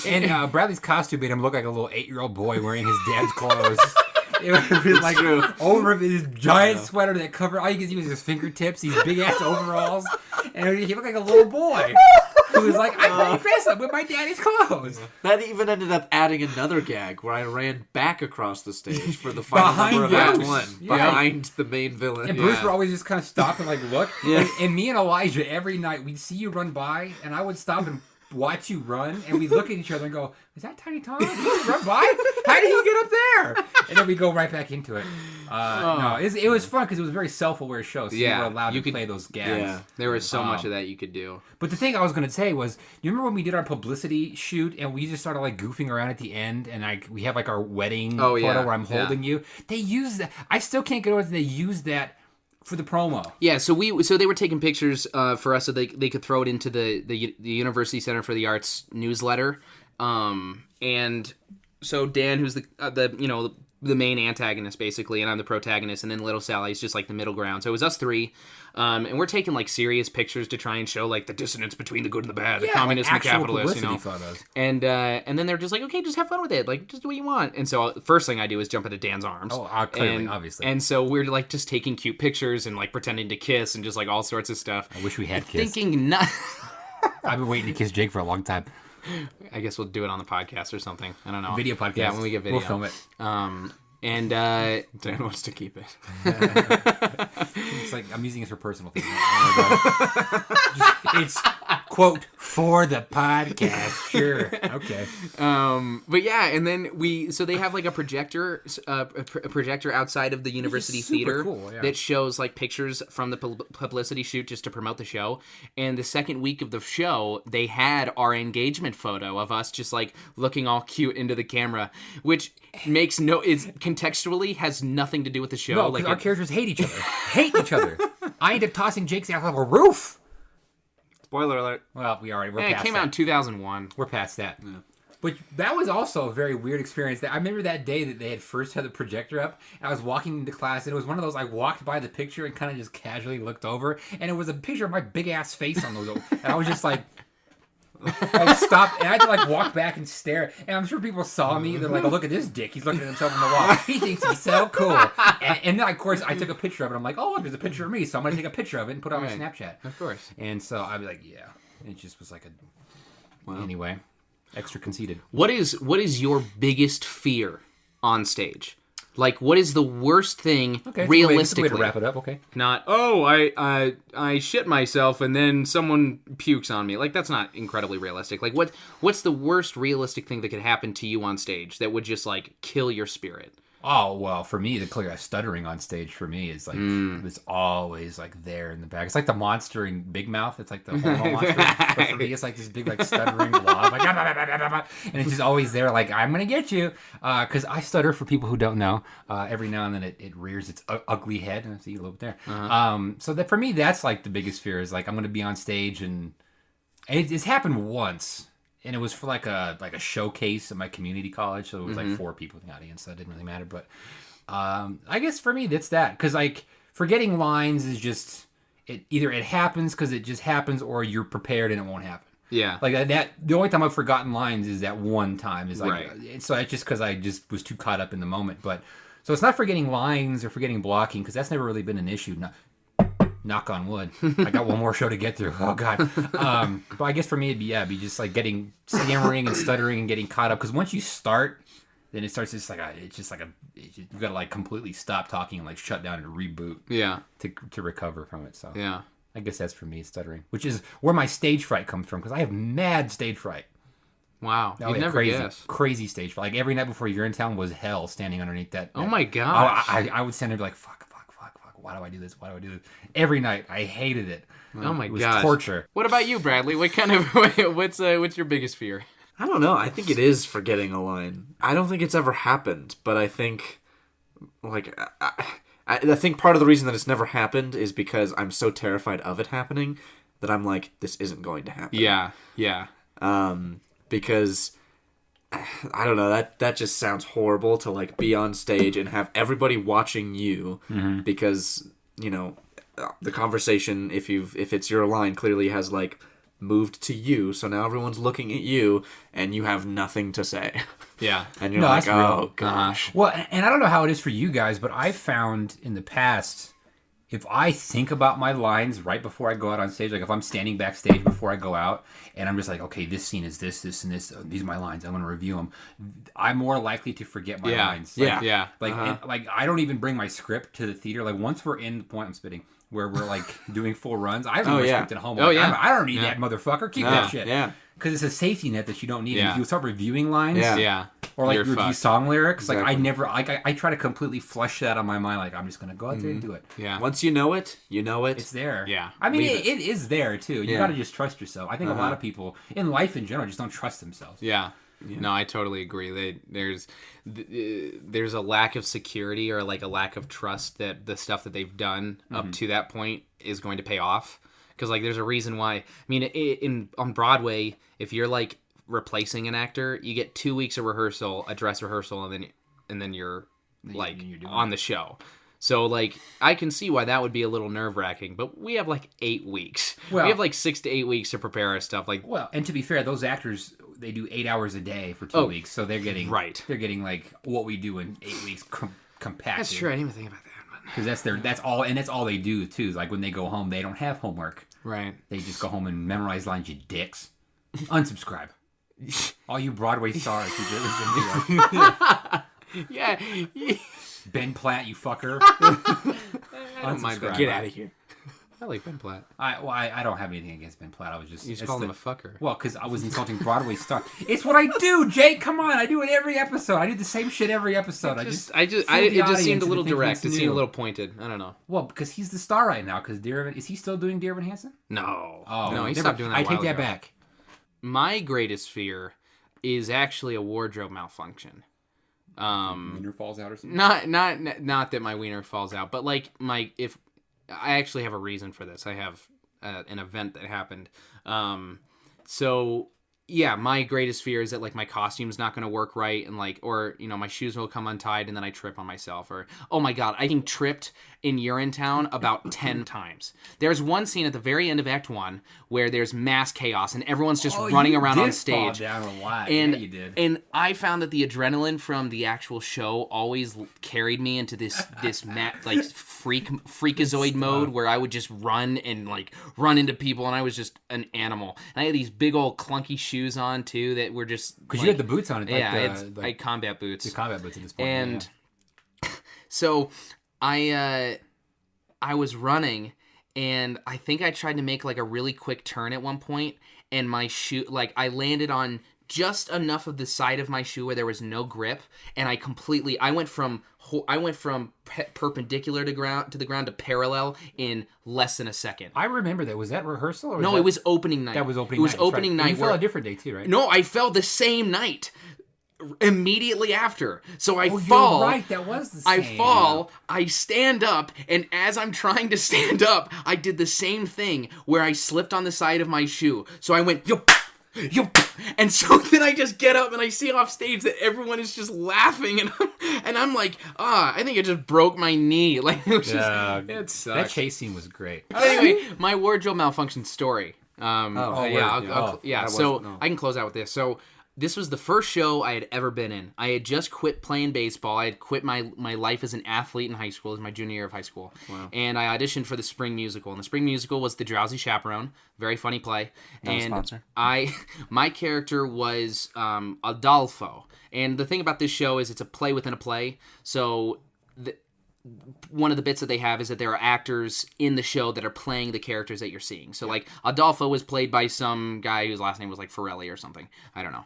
And Bradley's costume made him look like a little 8-year-old boy wearing his dad's clothes. It was like over his giant sweater that covered all you could see was his fingertips, these big ass overalls, and he looked like a little boy who was like, I'm going to dress up with my daddy's clothes. That even ended up adding another gag where I ran back across the stage for the final number of Act 1, behind the main villain. And Bruce would always just kind of stop and like look. Yeah. And me and Elijah, every night, we'd see you run by, and I would stop and watch you run, and we'd look at each other and go, is that Tiny Tom? Did he just run by? How did he get up there? And then we go right back into it. No, it was fun because it was a very self-aware show, so you were allowed to play those gags. Yeah, there was so much of that you could do. But the thing I was going to say was, you remember when we did our publicity shoot, and we just started like goofing around at the end, and we have like our wedding photo where I'm holding you? They used that. I still can't get over that they used that for the promo. Yeah, so they were taking pictures for us so they could throw it into the University Center for the Arts newsletter. And so Dan, who's the main antagonist basically, and I'm the protagonist, and then Little Sally's just like the middle ground. So it was us three, and we're taking like serious pictures to try and show like the dissonance between the good and the bad, the communist and the capitalist, photos. And then they're just like, okay, just have fun with it, like just do what you want. And so first thing I do is jump into Dan's arms. Oh, clearly, obviously. And so we're like just taking cute pictures and like pretending to kiss and just like all sorts of stuff. I wish we had kissed. Thinking not. I've been waiting to kiss Jake for a long time. I guess we'll do it on the podcast or something. I don't know. Video podcast. Yeah, when we get video. We'll film it. And Dan wants to keep it. It's like I'm using it for personal things. It's quote for the podcast. Sure. Okay. But yeah, and then so they have like a projector, outside of the university theater that shows like pictures from the publicity shoot just to promote the show. And the second week of the show, they had our engagement photo of us just like looking all cute into the camera, which makes contextually has nothing to do with the show. No, like our characters hate each other. I end up tossing Jake's out of a roof. Spoiler alert. Well, we're past that. It came out in 2001. We're past that. Yeah. But that was also a very weird experience. I remember that day that they had first had the projector up, and I was walking into class, and it was one of those, I walked by the picture and kind of just casually looked over, and it was a picture of my big-ass face on those, and I was just like, I stopped, and I had to like walk back and stare, and I'm sure people saw me, they're like, oh, look at this dick, he's looking at himself on the wall, he thinks he's so cool. And then, of course, I took a picture of it, I'm like, oh, look, there's a picture of me, so I'm going to take a picture of it and put it on my Snapchat. Of course. And so I'd be like, yeah, it just was like anyway, extra conceited. What is your biggest fear on stage? Like, what is the worst thing Okay, realistically? way to wrap it up. Okay. Not, oh, I shit myself and then someone pukes on me. Like, that's not incredibly realistic. Like, what's the worst realistic thing that could happen to you on stage that would just, like, kill your spirit? Oh, well, for me, the clear stuttering on stage for me is like, it's always like there in the back. It's like the monster in Big Mouth. It's like the horrible monster. But for me, it's like this big, like, stuttering blob. Like, and it's just always there, like, I'm going to get you. Because I stutter, for people who don't know. Every now and then it rears its ugly head. And I see a little bit there. So that for me, that's like the biggest fear is like, I'm going to be on stage and it's happened once. And it was for like a showcase at my community college, so it was like 4 people in the audience, so it didn't really matter. But I guess for me, that's that. Because like forgetting lines is just either it happens because it just happens, or you're prepared and it won't happen. Yeah, like that. The only time I've forgotten lines is that one time. Is like right. So it's just because I just was too caught up in the moment. But so it's not forgetting lines or forgetting blocking, because that's never really been an issue. Knock on wood. I got one more show to get through. Oh God. But I guess for me it'd be just like getting stammering and stuttering and getting caught up. Because once you start, then it starts just like you gotta like completely stop talking and like shut down and reboot. Yeah. To recover from it. So yeah. I guess that's for me, stuttering, which is where my stage fright comes from. Because I have mad stage fright. Wow. You'd never guess. Crazy stage fright. Like every night before You're in Town was hell standing underneath that. Oh my gosh. I would stand there and be like, fuck. Why do I do this? Why do I do this? Every night. I hated it. Oh my god. It was torture. What about you, Bradley? What kind of what's your biggest fear? I don't know. I think it is forgetting a line. I don't think it's ever happened, but I think like I think part of the reason that it's never happened is because I'm so terrified of it happening that I'm like, this isn't going to happen. Yeah. Because I don't know, that just sounds horrible to like be on stage and have everybody watching you because, you know, the conversation, if it's your line, clearly has like moved to you, so now everyone's looking at you and you have nothing to say. Yeah. And you're like, oh gosh. Well, and I don't know how it is for you guys, but I've found in the past, if I think about my lines right before I go out on stage, like if I'm standing backstage before I go out and I'm just like, okay, this scene is this, and this, these are my lines, I'm going to review them, I'm more likely to forget my lines. Like, like I don't even bring my script to the theater. Like once we're in the point I'm spitting, where we're like doing full runs, I have my script at home. Like, I don't need that motherfucker. Keep that shit. Yeah. Because it's a safety net that you don't need. And if you start reviewing lines, or like review song lyrics, like I never, I try to completely flush that on my mind. Like I'm just gonna go out there and do it. Yeah. Once you know it, you know it. It's there. Yeah. I mean, it is there too. You gotta just trust yourself. I think a lot of people in life in general just don't trust themselves. Yeah. No, I totally agree. There's a lack of security or like a lack of trust that the stuff that they've done up to that point is going to pay off. Because like there's a reason why. I mean, on Broadway, if you're like replacing an actor, you get 2 weeks of rehearsal, a dress rehearsal, and then you're like on the show. So like I can see why that would be a little nerve wracking. But we have like 8 weeks. Well, we have like 6 to 8 weeks to prepare our stuff. Like and to be fair, those actors, they do 8 hours a day for 2 weeks, so they're getting They're getting like what we do in 8 weeks compacted. That's true. I didn't even think about that. Because that's all they do too. Is like when they go home, they don't have homework. Right. They just go home and memorize lines. You dicks. Unsubscribe. All you Broadway stars who did listen to Yeah. Ben Platt, you fucker. Unsubscribe. Get out of here. I like Ben Platt. I don't have anything against Ben Platt. I was just... You just called him a fucker. Well, because I was insulting Broadway stars. It's what I do, Jake. Come on. I do it every episode. I do the same shit every episode. It just seemed a little direct. It seemed a little pointed. I don't know. Well, because he's the star right now. Because is he still doing Dear Evan Hansen? No. Oh, no, he stopped doing that I take that back. My greatest fear is actually a wardrobe malfunction. Wiener falls out or something? Not that my wiener falls out, but like if I actually have a reason for this. I have an event that happened. So yeah, my greatest fear is that like my costume's not going to work right, and like, or you know, my shoes will come untied and then I trip on myself, or oh my god, I think tripped in Urinetown about 10 times. There's one scene at the very end of Act 1 where there's mass chaos and everyone's just running around on stage. Fall down a lot. And, yeah, you did. And I found that the adrenaline from the actual show always carried me into this like freakazoid mode where I would just run into people, and I was just an animal. And I had these big old clunky shoes on too that were just because you had the boots on. I had combat boots. The combat boots at this point. And so I was running, and I think I tried to make like a really quick turn at one point, and my shoe, like I landed on just enough of the side of my shoe where there was no grip, and I went from perpendicular to the ground to parallel in less than a second. I remember that. Was that rehearsal? Or no, it was opening night. That was opening night. It was opening night. You fell a different day too, right? No, I fell the same night. Immediately after. So I fall. You're right, that was the same. I fall, I stand up, and as I'm trying to stand up, I did the same thing where I slipped on the side of my shoe. So I went, yo, and so then I just get up and I see off stage that everyone is just laughing, and I'm like, I think I just broke my knee. Like, it was it sucked. That chase scene was great. But anyway, my wardrobe malfunction story. I can close out with this. So this was the first show I had ever been in. I had just quit playing baseball. I had quit my life as an athlete in high school. It was my junior year of high school. Wow. And I auditioned for the spring musical. And the spring musical was The Drowsy Chaperone. Very funny play. Not a sponsor. My character was Adolfo. And the thing about this show is it's a play within a play. So one of the bits that they have is that there are actors in the show that are playing the characters that you're seeing. So, like, Adolfo was played by some guy whose last name was, like, Forelli or something. I don't know.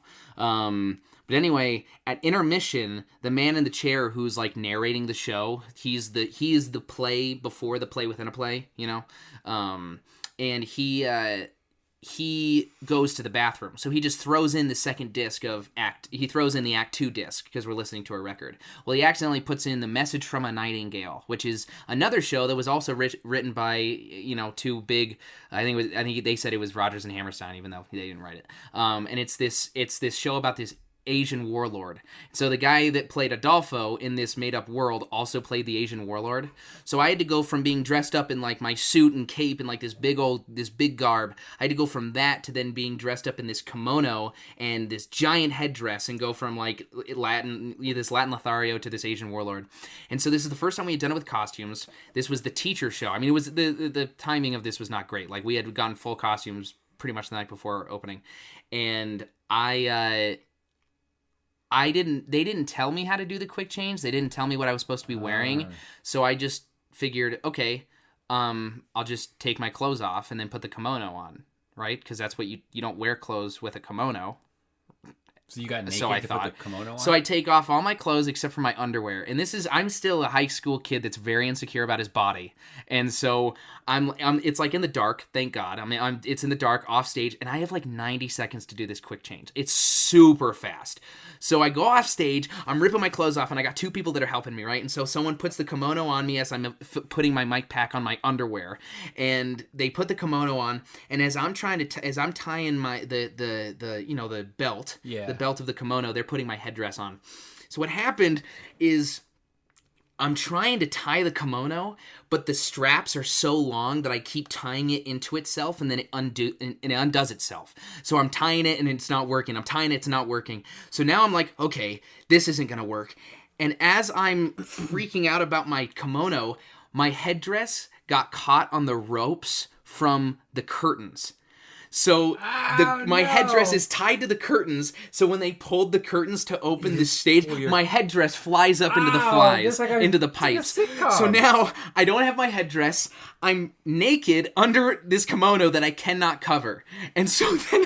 But anyway, at intermission, the man in the chair who's, like, narrating the show, he is the play before the play within a play, you know? And he goes to the bathroom. So he just throws in the second disc of he throws in the Act 2 disc because we're listening to a record. Well, he accidentally puts in The Message from a Nightingale, which is another show that was also written by, two big, I think they said it was Rodgers and Hammerstein, even though they didn't write it. And it's this show about this Asian warlord. So the guy that played Adolfo in this made-up world also played the Asian warlord. So I had to go from being dressed up in like my suit and cape and like this big garb. I had to go from that to then being dressed up in this kimono and this giant headdress and go from like this Latin Lothario to this Asian warlord. And so this is the first time we had done it with costumes. This was the teacher show. I mean, it was the timing of this was not great. Like we had gotten full costumes pretty much the night before opening, and they didn't tell me how to do the quick change. They didn't tell me what I was supposed to be wearing. So I just figured, okay, I'll just take my clothes off and then put the kimono on, right? Because that's what you don't wear clothes with a kimono. So you got naked put the kimono on? So I take off all my clothes except for my underwear. And I'm still a high school kid that's very insecure about his body. And so it's like in the dark, thank God. I mean, it's in the dark off stage, and I have like 90 seconds to do this quick change. It's super fast. So I go off stage, I'm ripping my clothes off, and I got two people that are helping me, right? And so someone puts the kimono on me as I'm putting my mic pack on my underwear, and they put the kimono on, and as I'm tying the belt, the belt of the kimono, they're putting my headdress on. So what happened is I'm trying to tie the kimono, but the straps are so long that I keep tying it into itself, and then it undoes itself. So I'm tying it and it's not working. I'm tying it, it's not working. So now I'm like, okay, this isn't going to work. And as I'm freaking out about my kimono, my headdress got caught on the ropes from the curtains. So my headdress is tied to the curtains, so when they pulled the curtains to open the stage, my headdress flies up into into the pipes. So now I don't have my headdress. I'm naked under this kimono that I cannot cover. And so then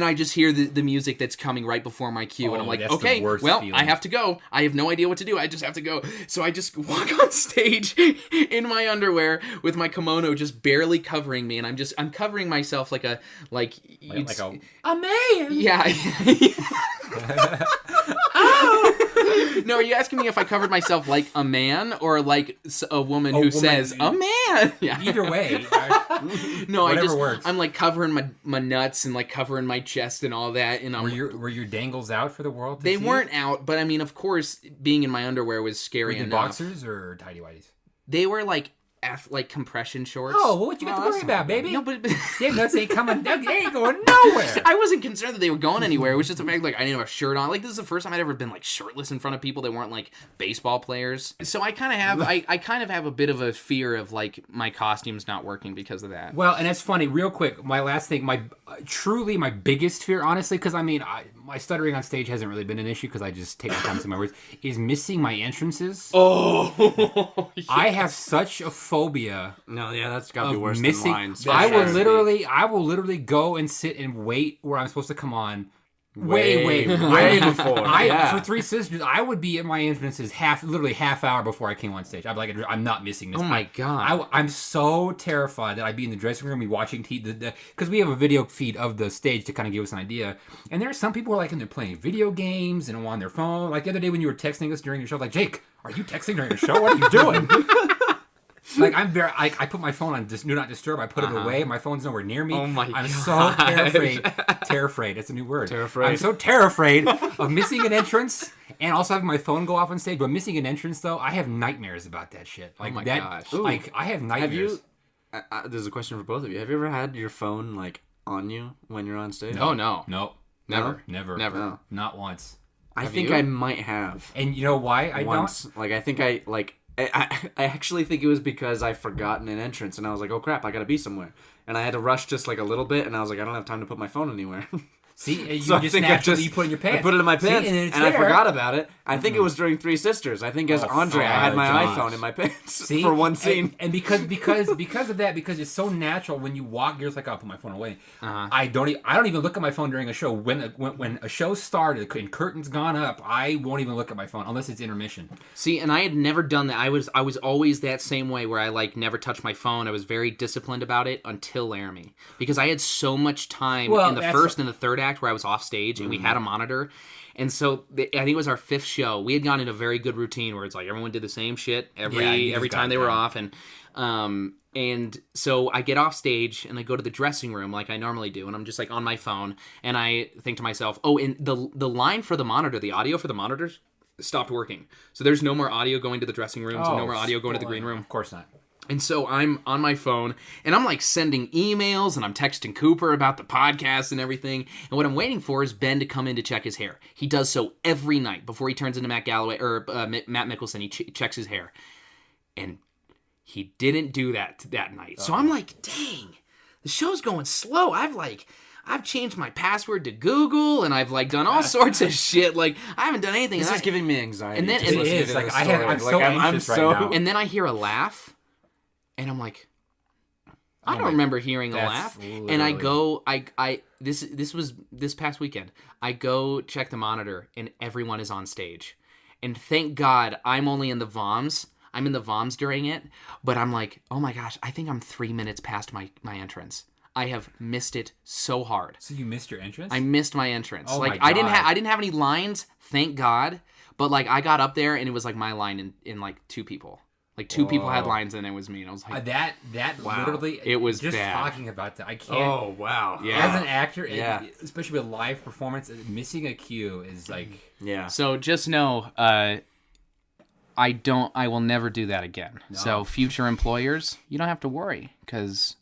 I just hear the music that's coming right before my cue, and I'm like, okay, well, feeling. I have to go. I have no idea what to do. I just have to go. So I just walk on stage in my underwear with my kimono just barely covering me, and I'm covering myself like a man. Yeah. No, are you asking me if I covered myself like a man or like a woman who says a man? Yeah. Either way. No, I'm like covering my nuts and like covering my chest and all that. And were your dangles out for the world? They weren't out, but I mean, of course, being in my underwear was scary enough. Boxers or tighty whities? They were like like compression shorts. Oh, well, what you got to worry about, baby? No, but Them nuts ain't coming. They ain't going nowhere. I wasn't concerned that they were going anywhere. It was just the fact like I didn't have a shirt on. Like this is the first time I'd ever been like shirtless in front of people that weren't like baseball players. So I kind of have I kind of have a bit of a fear of like my costumes not working because of that. Well, and it's funny. Real quick, my last thing, truly my biggest fear, honestly, because I mean, my stuttering on stage hasn't really been an issue because I just take my time to say my words. Is missing my entrances. Oh, yeah. I have such a phobia. No, yeah, that's gotta be worse missing, than lines. I will literally go and sit and wait where I'm supposed to come on. Way before. For Three Sisters, I would be at my entrances literally half hour before I came on stage. I'd be like, I'm not missing this. Oh my God. I'm so terrified that I'd be in the dressing room, be watching TV, because we have a video feed of the stage to kind of give us an idea. And there are some people who are like, and they're playing video games and on their phone. Like the other day when you were texting us during your show, like, Jake, are you texting during your show? What are you doing? Like I put my phone on do not disturb. I put it away. My phone's nowhere near me. Oh my I'm God. so terrified. That's a new word. Terrified. I'm so terrified of missing an entrance and also having my phone go off on stage. But missing an entrance though, I have nightmares about that shit. Like my that. gosh. Like I have nightmares. There's a question for both of you. Have you ever had your phone like on you when you're on stage? Oh no. Nope. Never. Never. No. Not once. I think you? I might have. And you know why I once. don't? Like I think I actually think it was because I forgotten an entrance and I was like, oh crap, I gotta be somewhere. And I had to rush just like a little bit and I was like, I don't have time to put my phone anywhere. See, you So I just think naturally put it in your pants. I put it in my pants See, and I forgot about it. I think it was during Three Sisters. I think as Andre, I had my iPhone in my pants for one scene. And because of that, because it's so natural when you walk, you're just like, I'll put my phone away. I don't even look at my phone during a show. When a show started and curtains gone up, I won't even look at my phone unless it's intermission. See, and I had never done that. I was always that same way where I like never touched my phone. I was very disciplined about it until Laramie because I had so much time in the first and the third act where I was off stage and we had a monitor. And so I think it was our fifth show. We had gone in a very good routine where it's like everyone did the same shit every time they were off. And so I get off stage and I go to the dressing room like I normally do. And I'm just like on my phone. And I think to myself, oh, and the line for the monitor, the audio for the monitors stopped working. So there's no more audio going to the dressing rooms and no more audio going to the green room. Of course not. And so I'm on my phone, and I'm like sending emails, and I'm texting Cooper about the podcast and everything. And what I'm waiting for is Ben to come in to check his hair. He does so every night before he turns into Matt Galloway or Matt Mickelson. He checks his hair, and he didn't do that night. So I'm like, dang, the show's going slow. I've changed my password to Google, and I've like done all sorts of shit. Like I haven't done anything. This is giving me anxiety. And then just it listening is to like this I'm story. so anxious right now. And then I hear a laugh. And I'm like, I don't remember hearing a laugh. And I go, this was this past weekend. I go check the monitor and everyone is on stage. And thank God I'm only in the VOMs. I'm in the VOMs during it. But I'm like, oh my gosh, I think I'm 3 minutes past my entrance. I have missed it so hard. So you missed your entrance? I missed my entrance. Oh like my I God. didn't have any lines, thank God. But like I got up there and it was like my line in like two people. Like two people had lines and it was me, and I was like, that literally, it was just bad. Talking about that. I can't. Oh wow! Yeah. As an actor, especially with live performance, missing a cue is like. Yeah. So just know, I will never do that again. No. So future employers, you don't have to worry because.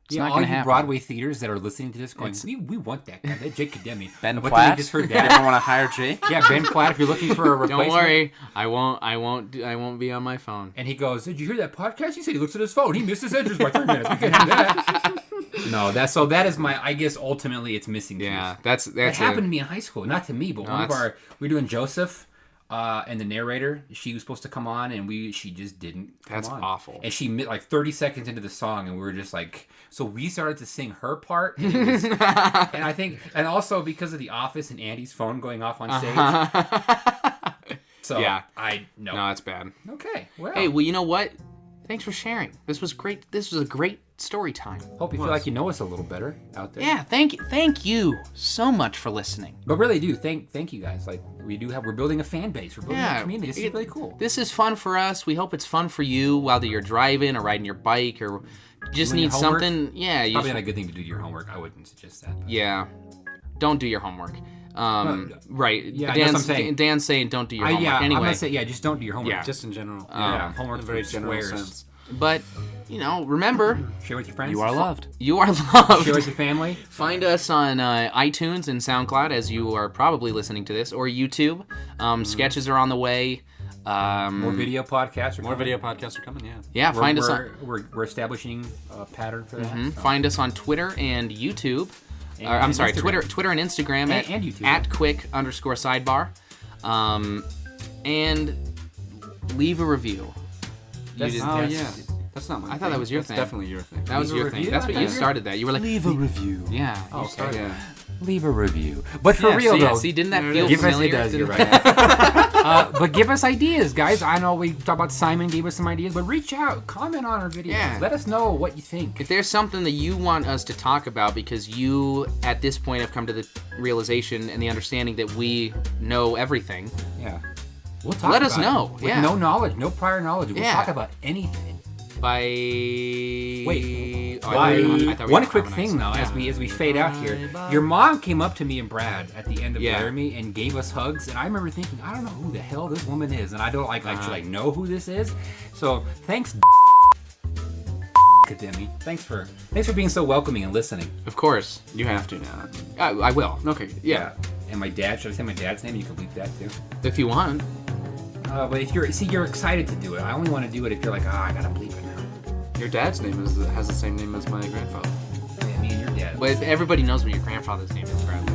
It's not all going you to happen. Broadway theaters that are listening to this going, we want that guy. That Jake Cademy. Ben But Platt. they just heard You that. ever want to hire Jake? Yeah, Ben Platt. If you're looking for a replacement. Don't worry, I won't be on my phone. And he goes, "Did you hear that podcast?" He said he looks at his phone. He missed his entrance by 3 minutes. We can't have that. No, that is my. I guess ultimately it's missing. Yeah, cues. that happened to me in high school. Not to me, but we were doing Joseph. And the narrator, she was supposed to come on, and she just didn't come That's on. awful. And she like 30 seconds into the song, and we were just like, so we started to sing her part, and, it was, and I think, and also because of The Office and Andy's phone going off on stage. So yeah, no, that's bad. Okay, well, hey, well, you know what? Thanks for sharing. This was great. This was a great story time. Hope you feel like you know us a little better out there. Yeah, thank you so much for listening. But really do thank you guys. Like we're building a fan base. We're building a community. This is really cool. This is fun for us. We hope it's fun for you, whether you're driving or riding your bike or just need something. Yeah, it's probably not a good thing to do your homework. I wouldn't suggest that. Yeah, don't do your homework. Right. Yeah, that's what I'm saying. Dan's saying don't do your homework. Anyway, I'm gonna say just don't do your homework. Yeah. Just in general. Homework in a very for general squares. sense. But, you know, remember, Share with your friends. You are loved. you are loved. Share with your family. Find us on iTunes and SoundCloud, as you are probably listening to this, or YouTube. Sketches are on the way. More video podcasts. More video podcasts are coming, yeah. Yeah, find us on... We're establishing a pattern for that. So. Find us on Twitter and YouTube. And I'm sorry, Instagram. Twitter and Instagram and YouTube. at @quick_sidebar. And leave a review. That's not my thing. I thought that was your thing. That's definitely your thing. That was your thing. review? That's what you started that. You were like, Leave a review. yeah. Oh, you started Yeah. Leave a review. But for Yeah, real, see, though. see, didn't that feel Give us, familiar? it does, Didn't- you're right. But give us ideas, guys. I know we talked about Simon gave us some ideas, but reach out, comment on our videos. Yeah. Let us know what you think. If there's something that you want us to talk about because you, at this point, have come to the realization and the understanding that we know everything, Yeah. We'll talk Let us about know, it. With yeah. no knowledge, no prior knowledge. We'll Yeah. talk about anything. by... Wait. Oh, I thought we One were quick harmonizing. thing though, Yeah. as we fade out here, your mom came up to me and Brad at the end of Yeah. Laramie and gave us hugs, and I remember thinking, I don't know who the hell this woman is, and I don't actually know who this is. So thanks, Demi. Thanks for being so welcoming and listening. Of course. You have to now. I will. Okay. Yeah. And my dad, should I say my dad's name? You can leave that too. If you want. But if you're excited to do it. I only want to do it if you're like, I gotta bleep it now. Your dad's name has the same name as my grandfather. Yeah, me and your dad. But everybody knows what your grandfather's name is, Bradley.